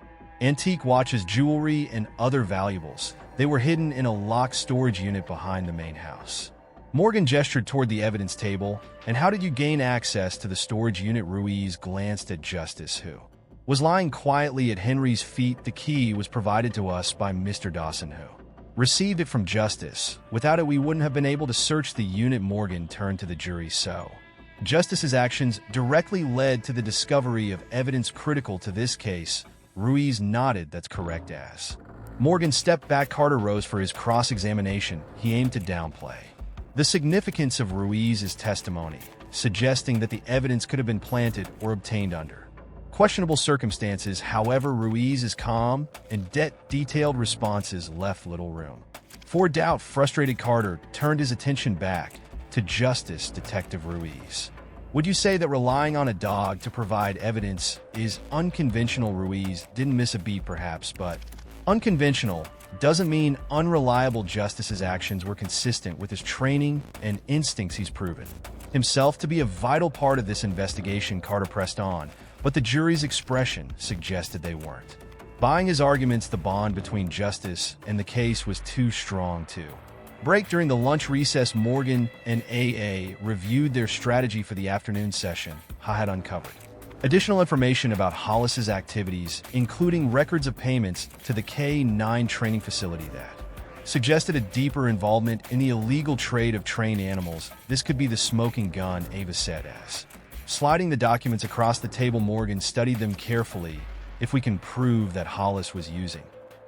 S1: Antique watches, jewelry, and other valuables. They were hidden in a locked storage unit behind the main house." Morgan gestured toward the evidence table. "And how did you gain access to the storage unit?" Ruiz glanced at Justice, who was lying quietly at Henry's feet. "The key was provided to us by Mr. Dawson, who received it from Justice. Without it, we wouldn't have been able to search the unit." Morgan turned to the jury. "So Justice's actions directly led to the discovery of evidence critical to this case?" Ruiz nodded. "That's correct." As Morgan stepped back, Carter rose for his cross-examination. He aimed to downplay the significance of Ruiz's testimony, suggesting that the evidence could have been planted or obtained under questionable circumstances. However, Ruiz's calm and detailed responses left little room for doubt. Frustrated, Carter turned his attention back to Justice. "Detective Ruiz, would you say that relying on a dog to provide evidence is unconventional?" Ruiz didn't miss a beat. "Perhaps, but unconventional doesn't mean unreliable." Justice's actions were consistent with his training and instincts. He's proven himself to be a vital part of this investigation. Carter pressed on, but the jury's expression suggested they weren't buying his arguments. The bond between Justice and the case was too strong to break. During the lunch recess, Morgan and AA reviewed their strategy for the afternoon session. Ha had uncovered additional information about Hollis's activities, including records of payments to the K-9 training facility that suggested a deeper involvement in the illegal trade of trained animals. "This could be the smoking gun," Ava said as sliding the documents across the table. Morgan studied them carefully. "If we can prove that Hollis was using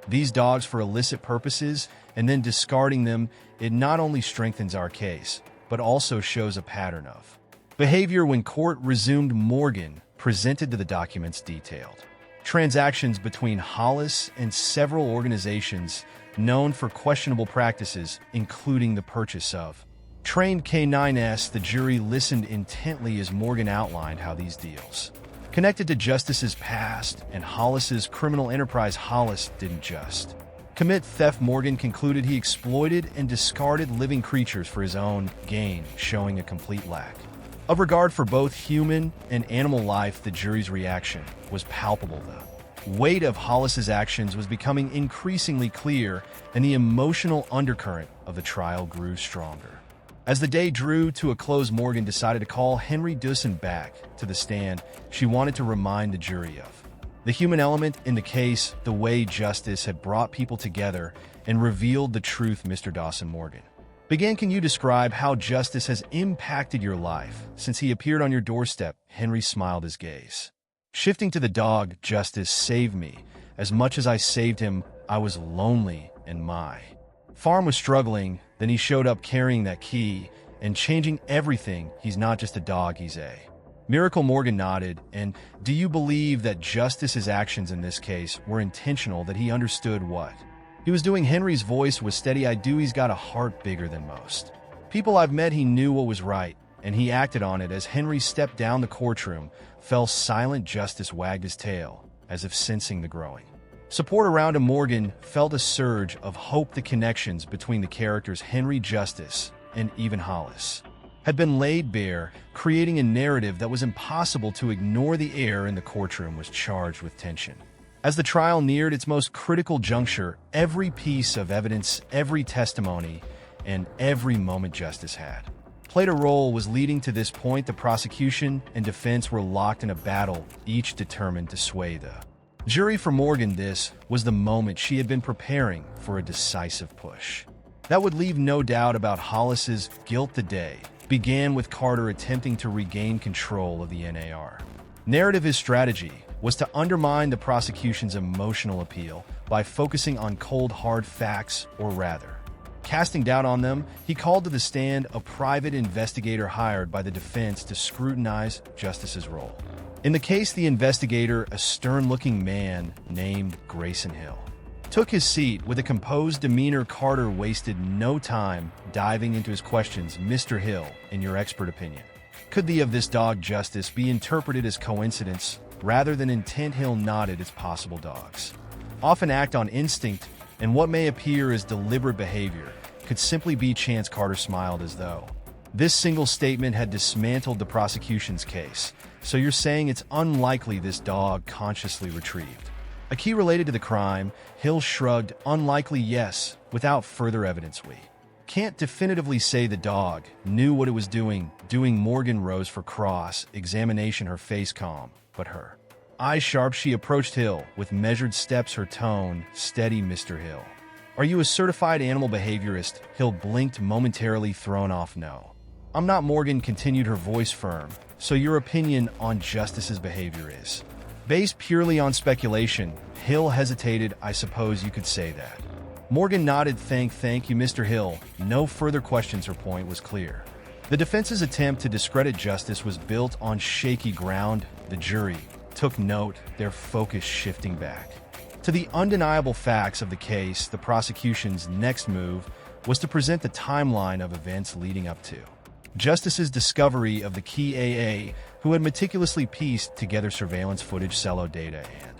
S1: these dogs for illicit purposes and then discarding them, it not only strengthens our case, but also shows a pattern of behavior." When court resumed, Morgan presented to the documents detailed transactions between Hollis and several organizations known for questionable practices, including the purchase of trained K-9s. The jury listened intently as Morgan outlined how these deals connected to Justice's past and Hollis's criminal enterprise. Hollis didn't just commit theft. Morgan concluded he exploited and discarded living creatures for his own gain, showing a complete lack of regard for both human and animal life. The jury's reaction was palpable. The weight of Hollis's actions was becoming increasingly clear, and the emotional undercurrent of the trial grew stronger. As the day drew to a close, Morgan decided to call Henry Dussin back to the stand. She wanted to remind the jury of the human element in the case, the way justice had brought people together and revealed the truth. Mr. Dawson, Morgan began, can you describe how justice has impacted your life since he appeared on your doorstep? Henry smiled, his gaze shifting to the dog. Justice saved me. As much as I saved him, I was lonely and my farm was struggling. Then he showed up carrying that key and changing everything. He's not just a dog, he's a miracle. Morgan nodded. And do you believe that Justice's actions in this case were intentional, that he understood what he was doing? Henry's voice was steady. I do. He's got a heart bigger than most people I've met. He knew what was right, and he acted on it. As Henry stepped down, the courtroom fell silent. Justice wagged his tail, as if sensing the growing support around him. Morgan felt a surge of hope. The connections between the characters Henry, Justice, and even Hollis had been laid bare, creating a narrative that was impossible to ignore. The air in the courtroom was charged with tension. As the trial neared its most critical juncture, every piece of evidence, every testimony, and every moment Justice had played a role was leading to this point. The prosecution and defense were locked in a battle, each determined to sway the jury. For Morgan, this was the moment she had been preparing for, a decisive push that would leave no doubt about Hollis's guilt. The day began with Carter attempting to regain control of the NAR narrative. His strategy was to undermine the prosecution's emotional appeal by focusing on cold, hard facts, or rather, casting doubt on them. He called to the stand a private investigator hired by the defense to scrutinize Justice's role in the case. The investigator, a stern-looking man named Grayson Hill, took his seat with a composed demeanor. Carter wasted no time diving into his questions. Mr. Hill, in your expert opinion, could the of this dog Justice be interpreted as coincidence rather than intent? Hill nodded. It's possible. Dogs often act on instinct, and what may appear as deliberate behavior could simply be chance. Carter smiled, as though this single statement had dismantled the prosecution's case. So you're saying it's unlikely this dog consciously retrieved a key related to the crime? Hill shrugged. Unlikely, yes. Without further evidence, we can't definitively say the dog knew what it was doing. Morgan rose for cross-examination, her face calm, but her eyes sharp. She approached Hill with measured steps, her tone steady. Mr. Hill, are you a certified animal behaviorist? Hill blinked, momentarily thrown off. No, I'm not. Morgan continued, her voice firm. So your opinion on Justice's behavior is based purely on speculation? Hill hesitated. I suppose you could say that. Morgan nodded. Thank you, Mr. Hill. No further questions. Her point was clear. The defense's attempt to discredit Justice was built on shaky ground. The jury took note, their focus shifting back to the undeniable facts of the case. The prosecution's next move was to present the timeline of events leading up to Justice's discovery of the key. AA, who had meticulously pieced together surveillance footage, cello data, and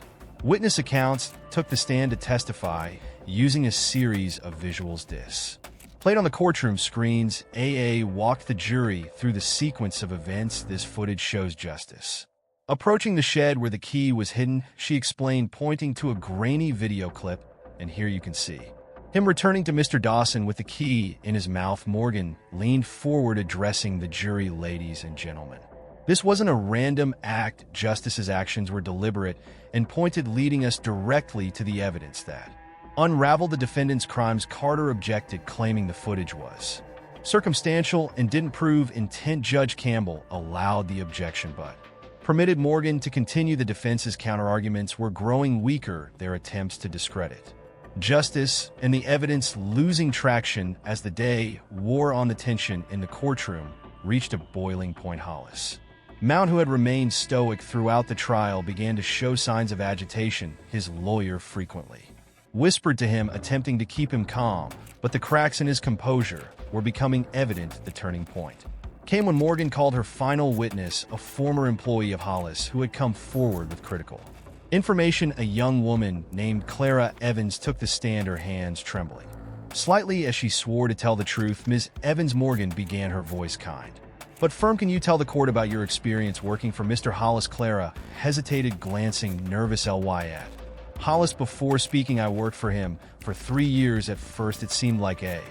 S1: witness accounts, took the stand to testify using a series of visuals played on the courtroom screens. AA walked the jury through the sequence of events. This footage shows Justice approaching the shed where the key was hidden. She explained, pointing to a grainy video clip, and here you can see him returning to Mr. Dawson with the key in his mouth. Morgan leaned forward, addressing the jury. Ladies and gentlemen, this wasn't a random act. Justice's actions were deliberate and pointed, leading us directly to the evidence that unraveled the defendant's crimes. Carter objected, claiming the footage was circumstantial and didn't prove intent. Judge Campbell allowed the objection, but permitted Morgan to continue. The defense's counterarguments were growing weaker, their attempts to discredit Justice and the evidence losing traction. As the day wore on, the tension in the courtroom reached a boiling point. Hollis Mount, who had remained stoic throughout the trial, began to show signs of agitation, his lawyer frequently whispered to him, attempting to keep him calm, but the cracks in his composure were becoming evident. The turning point came when Morgan called her final witness, a former employee of Hollis who had come forward with critical information. A young woman named Clara Evans took the stand, her hands trembling slightly as she swore to tell the truth. Ms. Evans, Morgan began, her voice kind but firm. Can you tell the court about your experience working for Mr. Hollis? Clara hesitated, glancing nervous at Hollis. Before speaking, I worked for him for 3 years. At first, it seemed like a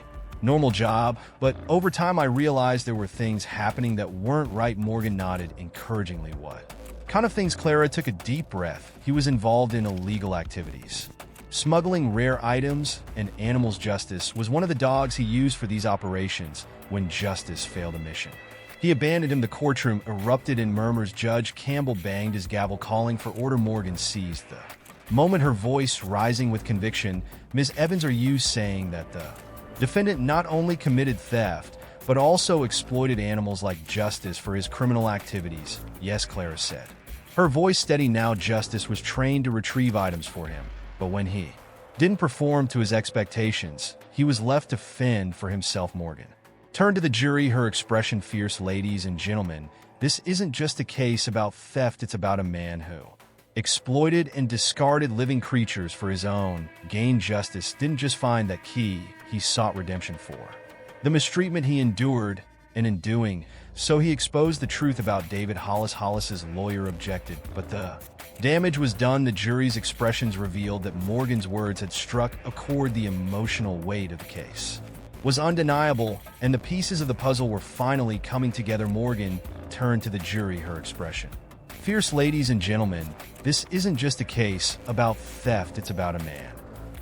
S1: normal job, but over time I realized there were things happening that weren't right. Morgan nodded encouragingly. What kind of things? Clara took a deep breath. He was involved in illegal activities, smuggling rare items and animals. Justice was one of the dogs he used for these operations. When Justice failed a mission, he abandoned him. The courtroom erupted in murmurs. Judge Campbell banged his gavel, calling for order. Morgan seized the moment, her voice rising with conviction. Ms. Evans, are you saying that the defendant not only committed theft, but also exploited animals like Justice for his criminal activities? Yes, Clara said, her voice steady now. Justice was trained to retrieve items for him, but when he didn't perform to his expectations, he was left to fend for himself. Morgan turned to the jury, her expression fierce. Ladies and gentlemen, this isn't just a case about theft, it's about a man who exploited and discarded living creatures for his own gain. Justice didn't just find that he sought redemption for the mistreatment he endured, and in doing so he exposed the truth about David Hollis. Hollis's lawyer objected, but the damage was done. The jury's expressions revealed that Morgan's words had struck a chord. The emotional weight of the case was undeniable, and the pieces of the puzzle were finally coming together. Morgan turned to the jury, her expression fierce. Ladies and gentlemen, this isn't just a case about theft, it's about a man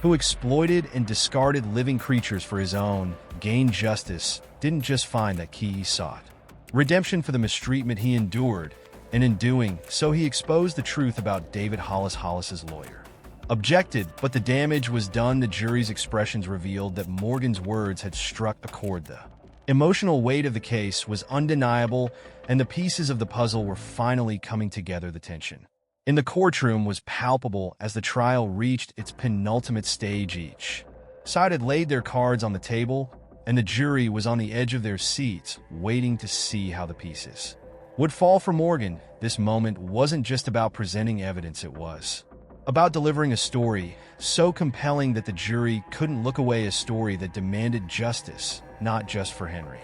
S1: who exploited and discarded living creatures for his own gain. Justice didn't just find that he sought redemption for the mistreatment he endured, and in doing so he exposed the truth about David Hollis. Hollis's lawyer objected, but the damage was done. The jury's expressions revealed that Morgan's words had struck a chord. The emotional weight of the case was undeniable, and the pieces of the puzzle were finally coming together. The tension in the courtroom was palpable as the trial reached its penultimate stage. Each side had laid their cards on the table, and the jury was on the edge of their seats, waiting to see how the pieces would fall for Morgan. This moment wasn't just about presenting evidence, it was about delivering a story so compelling that the jury couldn't look away, a story that demanded justice, not just for Henry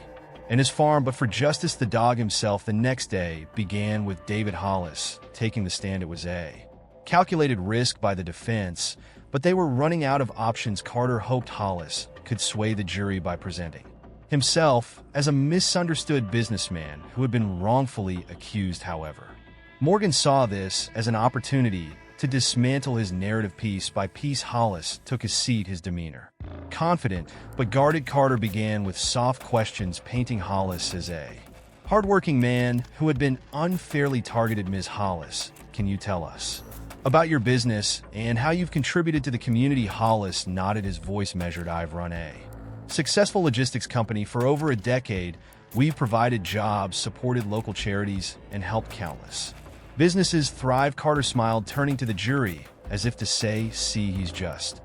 S1: and his farm, but for Justice, the dog himself. The next day began with David Hollis taking the stand. It was a calculated risk by the defense, but they were running out of options. Carter hoped Hollis could sway the jury by presenting himself as a misunderstood businessman who had been wrongfully accused. However, Morgan saw this as an opportunity to dismantle his narrative. Piece by piece, Hollis took his seat, his demeanor confident but guarded. Carter began with soft questions, painting Hollis as a hardworking man who had been unfairly targeted. Ms. Hollis, can you tell us about your business and how you've contributed to the community? Hollis nodded, his voice measured. I've run a successful logistics company for over a decade. We've provided jobs, supported local charities, and helped countless businesses thrive. Carter smiled, turning to the jury as if to say, see, he's just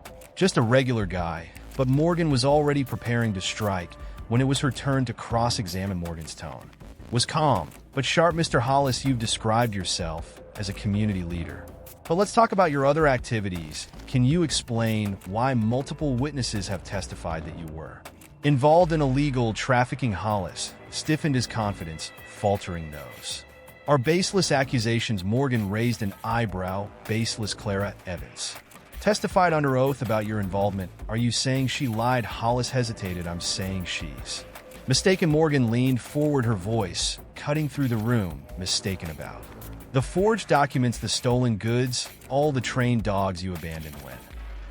S1: a regular guy. But Morgan was already preparing to strike when it was her turn to cross-examine. Morgan's tone was calm but sharp. Mr. Hollis, you've described yourself as a community leader, but let's talk about your other activities. Can you explain why multiple witnesses have testified that you were involved in illegal trafficking? Hollis stiffened, his confidence faltering. Those are baseless accusations. Morgan raised an eyebrow. Baseless? Clara Evans testified under oath about your involvement. Are you saying she lied? Hollis hesitated. I'm saying she's mistaken. Morgan leaned forward, her voice cutting through the room. Mistaken about the forged documents, the stolen goods, all the trained dogs you abandoned when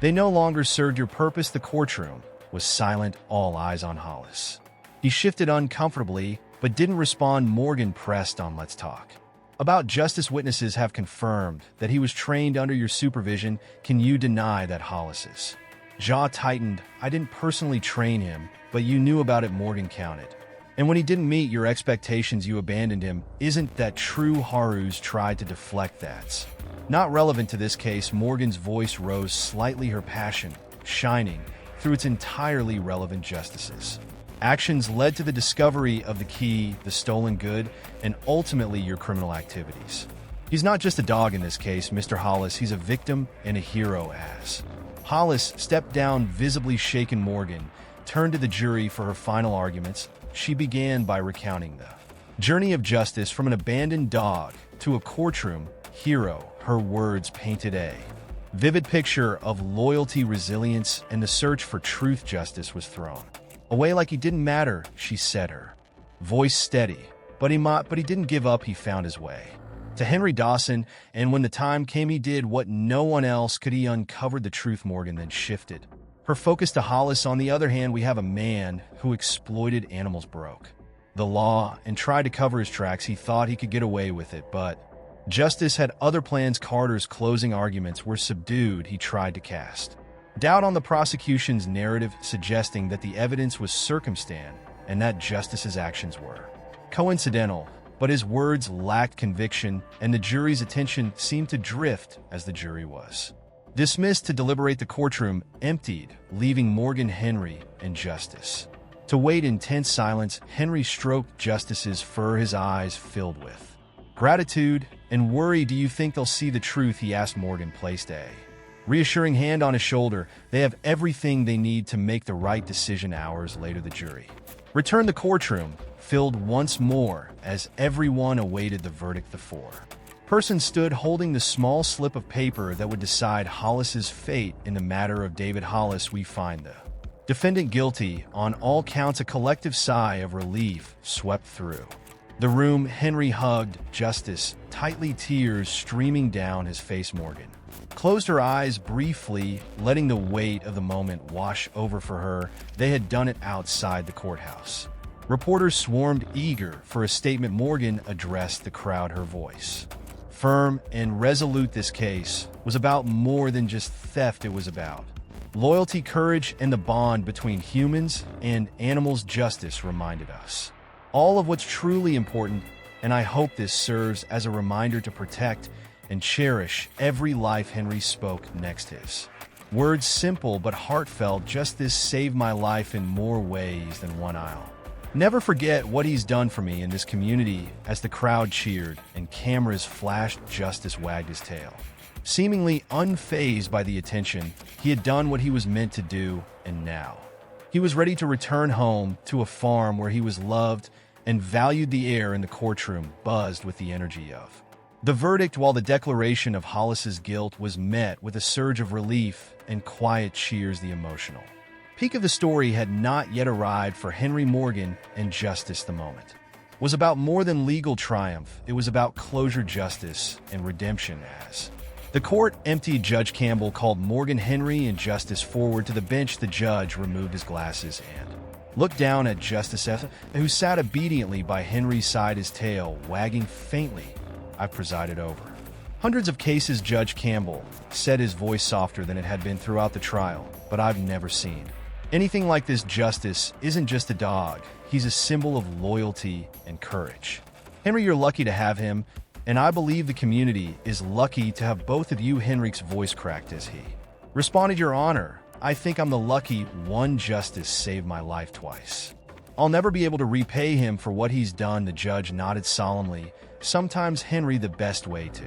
S1: they no longer served your purpose? The courtroom was silent, all eyes on Hollis. He shifted uncomfortably, but didn't respond. Morgan pressed on. Let's talk about Justice. Witnesses have confirmed that he was trained under your supervision. Can you deny that? Hollis's jaw tightened. I didn't personally train him, but you knew about it. Morgan counted And when he didn't meet your expectations, you abandoned him. Isn't that true? Haru's tried to deflect that. Not relevant to this case, Morgan's voice rose slightly, her passion shining through its entirely relevant justices. Actions led to the discovery of the key, the stolen good, and ultimately your criminal activities. He's not just a dog in this case, Mr. Hollis. He's a victim and a hero as. Hollis stepped down, visibly shaken. Morgan turned to the jury for her final arguments. She began by recounting the journey of justice from an abandoned dog to a courtroom hero. Her words painted a vivid picture of loyalty, resilience, and the search for truth. Justice was thrown away like he didn't matter, she said, her voice steady. But he didn't give up. He found his way to Henry Dawson, and when the time came, he did what no one else could. He uncovered the truth. Morgan then shifted her focus to Hollis. On the other hand, we have a man who exploited animals, broke the law, and tried to cover his tracks. He thought he could get away with it, but justice had other plans. Carter's closing arguments were subdued. He tried to cast doubt on the prosecution's narrative, suggesting that the evidence was circumstantial and that justice's actions were coincidental. But his words lacked conviction, and the jury's attention seemed to drift as the jury was dismissed to deliberate. The courtroom emptied, leaving Morgan, Henry, and Justice to wait in tense silence. Henry stroked Justice's fur, his eyes filled with gratitude and worry. "Do you think they'll see the truth?" he asked. Morgan placed a reassuring hand on his shoulder. "They have everything they need to make the right decision." Hours later, the jury returned. The courtroom filled once more as everyone awaited the verdict. The four-person stood holding the small slip of paper that would decide Hollis's fate in the matter of David Hollis. "We find the defendant guilty on all counts." A collective sigh of relief swept through the room. Henry hugged Justice tightly, tears streaming down his face. Morgan closed her eyes briefly, letting the weight of the moment wash over for her. They had done it. Outside the courthouse, reporters swarmed, eager for a statement. Morgan addressed the crowd, her voice firm and resolute. This case was about more than just theft. It was about loyalty, courage, and the bond between humans and animals. Justice reminded us all of what's truly important, and I hope this serves as a reminder to protect and cherish every life. Henry spoke next. His words simple but heartfelt. "Justice saved my life in more ways than one. I'll never forget what he's done for me in this community." As the crowd cheered and cameras flashed, Justice wagged his tail, seemingly unfazed by the attention. He had done what he was meant to do, and now he was ready to return home to a farm where he was loved and valued. The air in the courtroom buzzed with the energy of the verdict, while the declaration of Hollis's guilt was met with a surge of relief and quiet cheers. The emotional peak of the story had not yet arrived for Henry, Morgan, and Justice. The moment was about more than legal triumph. It was about closure, justice, and redemption. As the court emptied, Judge Campbell called Morgan, Henry, and Justice forward to the bench. The judge removed his glasses and looked down at Justice, who sat obediently by Henry's side, his tail wagging faintly. "I've presided over hundreds of cases," Judge Campbell said, his voice softer than it had been throughout the trial, "but I've never seen anything like this. Justice isn't just a dog. He's a symbol of loyalty and courage. Henry, you're lucky to have him, and I believe the community is lucky to have both of you." Henry's voice cracked as he responded, "Your Honor, I think I'm the lucky one. Justice saved my life twice. I'll never be able to repay him for what he's done." The judge nodded solemnly. "Sometimes, Henry, the best way to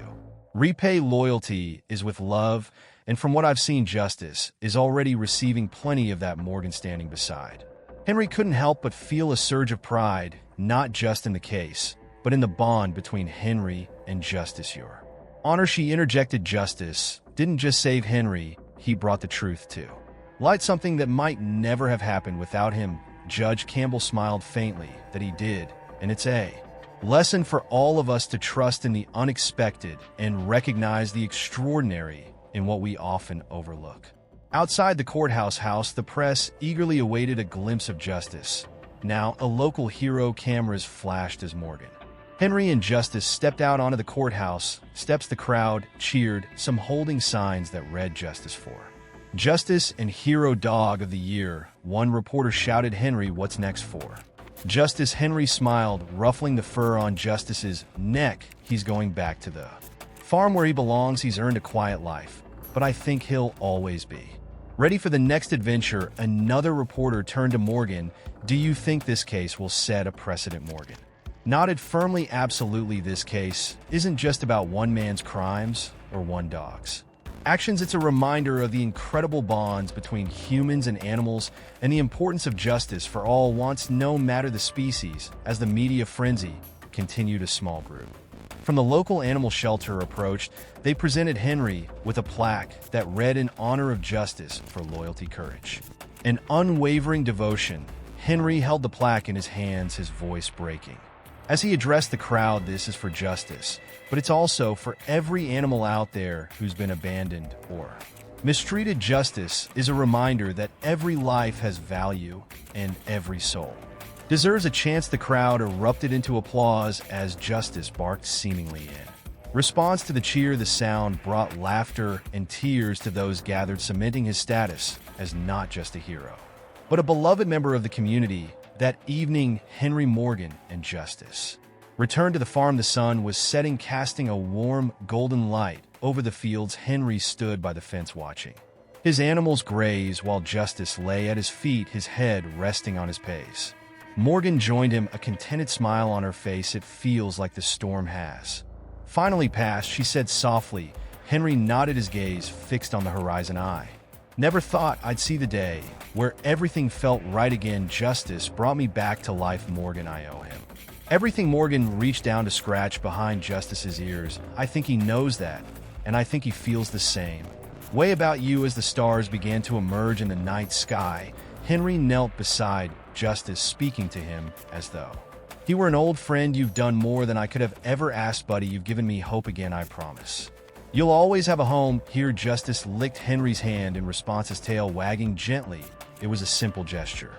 S1: repay loyalty is with love, and from what I've seen, Justice is already receiving plenty of that." Morgan standing beside Henry couldn't help but feel a surge of pride, not just in the case, but in the bond between Henry and Justice. "Your Honor," she interjected, "Justice didn't just save Henry, he brought the truth to light, something that might never have happened without him." Judge Campbell smiled faintly. "That he did, and it's a lesson for all of us to trust in the unexpected and recognize the extraordinary in what we often overlook." Outside the courthouse house, the press eagerly awaited a glimpse of Justice. Now, a local hero. Cameras flashed as Morgan, Henry, and Justice stepped out onto the courthouse steps. The crowd cheered, some holding signs that read "Justice for Justice" and "Hero Dog of the Year." One reporter shouted, "Henry, what's next for Justice Henry smiled, ruffling the fur on Justice's neck. He's going back to the farm where he belongs. He's earned a quiet life, but I think he'll always be. Ready for the next adventure, another reporter turned to Morgan. Do you think this case will set a precedent, Morgan? Nodded firmly. Absolutely. This case isn't just about one man's crimes or one dog's actions. It's a reminder of the incredible bonds between humans and animals and the importance of justice for all once, no matter the species, as the media frenzy continued. A small group from the local animal shelter approached. They presented Henry with a plaque that read, "In honor of justice for loyalty, courage, and unwavering devotion." Henry held the plaque in his hands, his voice breaking as he addressed the crowd. This is for justice, but it's also for every animal out there who's been abandoned or mistreated. Justice is a reminder that every life has value and every soul deserves a chance. The crowd erupted into applause as Justice barked seemingly in response to the cheer. The sound brought laughter and tears to those gathered, cementing his status as not just a hero, but a beloved member of the community. That evening, Henry, Morgan, and Justice returned to the farm. The sun was setting, casting a warm, golden light over the fields. Henry stood by the fence watching his animals graze while Justice lay at his feet, his head resting on his pace. Morgan joined him, a contented smile on her face. It feels like the storm has finally passed, she said softly. Henry nodded, his gaze fixed on the horizon. I never thought I'd see the day where everything felt right again. Justice brought me back to life, Morgan. I owe him everything. Morgan reached down to scratch behind Justice's ears. I think he knows that, and I think he feels the same way about you. As the stars began to emerge in the night sky, Henry knelt beside Justice, speaking to him as though he were an old friend. You've done more than I could have ever asked, buddy. You've given me hope again. I promise you'll always have a home here. Justice licked Henry's hand in response, his tail wagging gently. It was a simple gesture,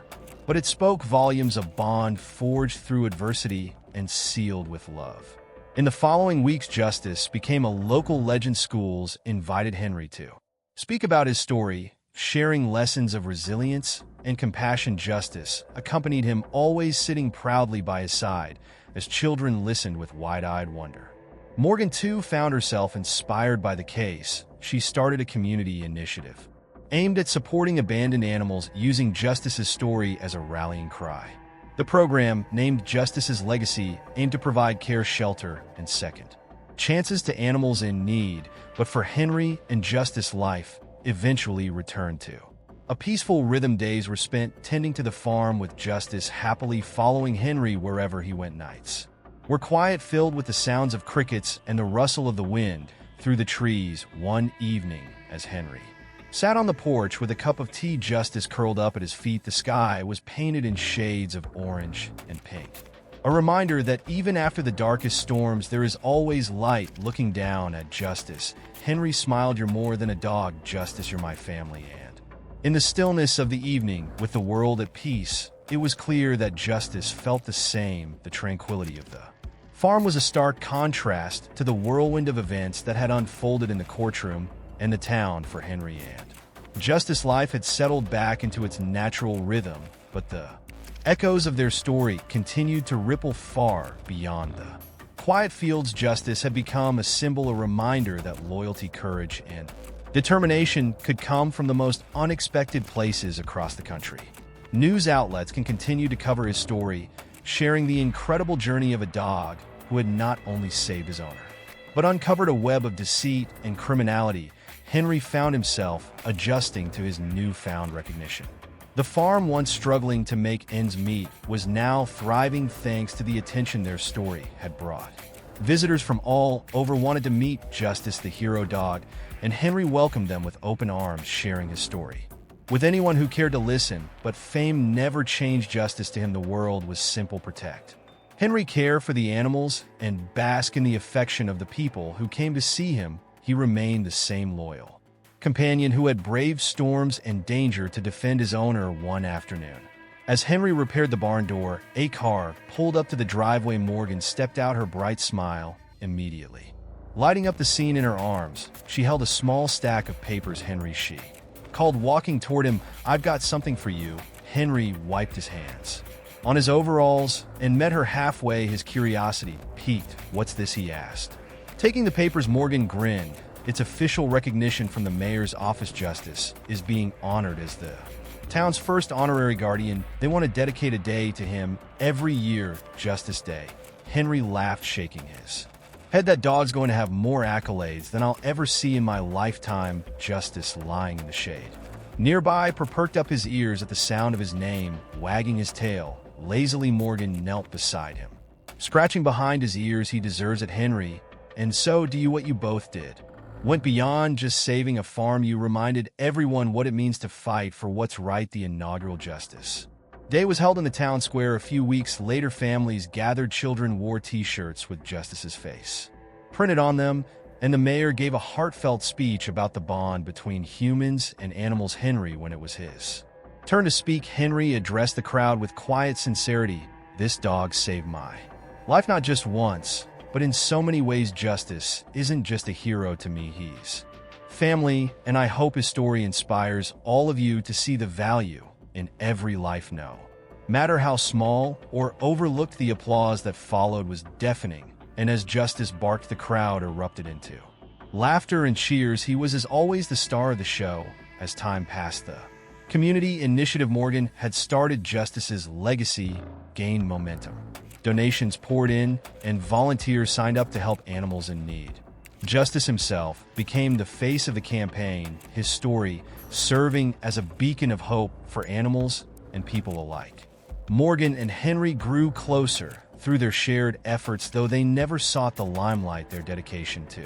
S1: but it spoke volumes, of bond forged through adversity and sealed with love. In the following weeks, Justice became a local legend. Schools invited Henry to speak about his story, sharing lessons of resilience and compassion. Justice accompanied him, always sitting proudly by his side as children listened with wide-eyed wonder. Morgan, too, found herself inspired by the case. She started a community initiative aimed at supporting abandoned animals, using Justice's story as a rallying cry. The program, named Justice's Legacy, aimed to provide care, shelter, and second chances to animals in need. But for Henry and Justice, life eventually returned to a peaceful rhythm. Days were spent tending to the farm, with Justice happily following Henry wherever he went. Nights were quiet, filled with the sounds of crickets and the rustle of the wind through the trees. One evening, as Henry sat on the porch with a cup of tea, Justice curled up at his feet. The sky was painted in shades of orange and pink, a reminder that even after the darkest storms, there is always light. Looking down at Justice, Henry smiled. You're more than a dog, Justice, you're my family. And in the stillness of the evening, with the world at peace, it was clear that Justice felt the same. The tranquility of the farm was a stark contrast to the whirlwind of events that had unfolded in the courtroom and the town. For Henry and Justice, life had settled back into its natural rhythm, but the echoes of their story continued to ripple far beyond the quiet fields. Justice had become a symbol, a reminder that loyalty, courage, and determination could come from the most unexpected places across the country. News outlets can continue to cover his story, sharing the incredible journey of a dog who had not only saved his owner, but uncovered a web of deceit and criminality. Henry found himself adjusting to his newfound recognition. The farm, once struggling to make ends meet, was now thriving thanks to the attention their story had brought. Visitors from all over wanted to meet Justice, the hero dog, and Henry welcomed them with open arms, sharing his story with anyone who cared to listen. But fame never changed Justice. To him, the world was simple: protect Henry, care for the animals, and bask in the affection of the people who came to see him. He remained the same loyal companion who had braved storms and danger to defend his owner. One afternoon, as Henry repaired the barn door, a car pulled up to the driveway. Morgan stepped out, her bright smile immediately lighting up the scene. In her arms, she held a small stack of papers. Henry, she called, walking toward him. I've got something for you. Henry wiped his hands on his overalls and met her halfway. His curiosity piqued. "What's this?" he asked. Taking the papers, Morgan grinned. Its official recognition from the mayor's office. Justice is being honored as the town's first honorary guardian. They want to dedicate a day to him every year, Justice Day. Henry laughed, shaking his head. "That dog's going to have more accolades than I'll ever see in my lifetime." Justice, lying in the shade nearby, perked up his ears at the sound of his name, wagging his tail. Lazily, Morgan knelt beside him, scratching behind his ears. "He deserves it, Henry. And so do you. What you both did went beyond just saving a farm. You reminded everyone what it means to fight for what's right." The inaugural Justice Day was held in the town square. A few weeks later, families gathered. Children wore T-shirts with Justice's face printed on them, and the mayor gave a heartfelt speech about the bond between humans and animals. Henry, when it was his turn to speak, Henry addressed the crowd with quiet sincerity. "This dog saved my life, not just once, but in so many ways. Justice isn't just a hero to me, he's family, and I hope his story inspires all of you to see the value in every life, no matter how small or overlooked." The applause that followed was deafening, and as Justice barked, the crowd erupted into laughter and cheers. He was, as always, the star of the show. As time passed, the community initiative Morgan had started, Justice's legacy, gained momentum. Donations poured in, and volunteers signed up to help animals in need. Justice himself became the face of the campaign, his story serving as a beacon of hope for animals and people alike. Morgan and Henry grew closer through their shared efforts, though they never sought the limelight. Their dedication to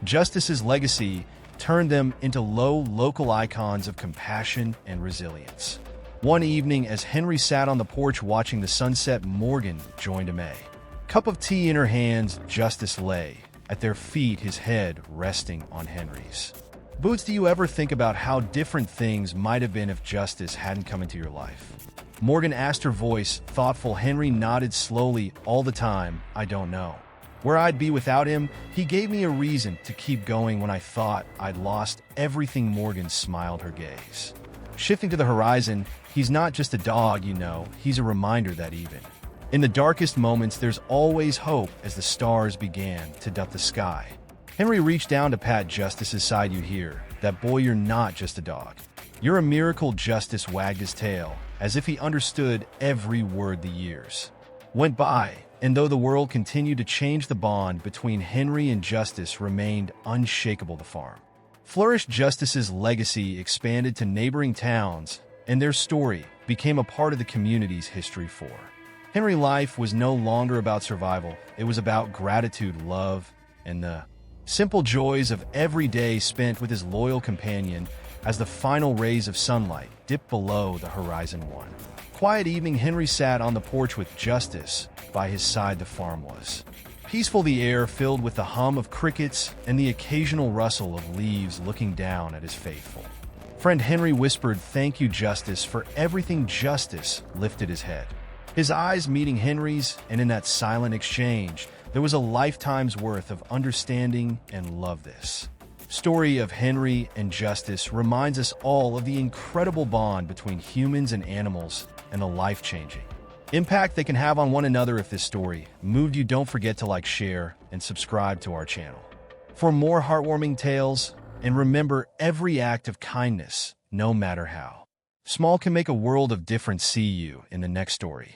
S1: Justice's legacy turned them into local icons of compassion and resilience. One evening, as Henry sat on the porch watching the sunset, Morgan joined him. A cup of tea in her hands, Justice lay at their feet, his head resting on Henry's boots. "Do you ever think about how different things might have been if Justice hadn't come into your life?" Morgan asked, her voice thoughtful. Henry nodded slowly. "All the time. I don't know where I'd be without him. He gave me a reason to keep going when I thought I'd lost everything." Morgan smiled, her gaze shifting to the horizon. "He's not just a dog, you know. He's a reminder that even in the darkest moments, there's always hope." As the stars began to dot the sky, Henry reached down to pat Justice's side. "You hear that, boy? You're not just a dog. You're a miracle." Justice wagged his tail, as if he understood every word. The years went by, and though the world continued to change, the bond between Henry and Justice remained unshakable. The farm flourished. Justice's legacy expanded to neighboring towns, and their story became a part of the community's history. For Henry, life was no longer about survival. It was about gratitude, love, and the simple joys of every day spent with his loyal companion. As the final rays of sunlight dipped below the horizon one quiet evening, Henry sat on the porch with Justice by his side. The farm was peaceful, the air filled with the hum of crickets and the occasional rustle of leaves. Looking down at his faithful friend, Henry whispered, "Thank you, Justice, for everything." Justice lifted his head, his eyes meeting Henry's, and in that silent exchange, there was a lifetime's worth of understanding and love. This story of Henry and Justice reminds us all of the incredible bond between humans and animals and the life-changing impact they can have on one another. If this story moved you, don't forget to like, share, and subscribe to our channel for more heartwarming tales. And remember, every act of kindness, no matter how small, can make a world of difference. See you in the next story.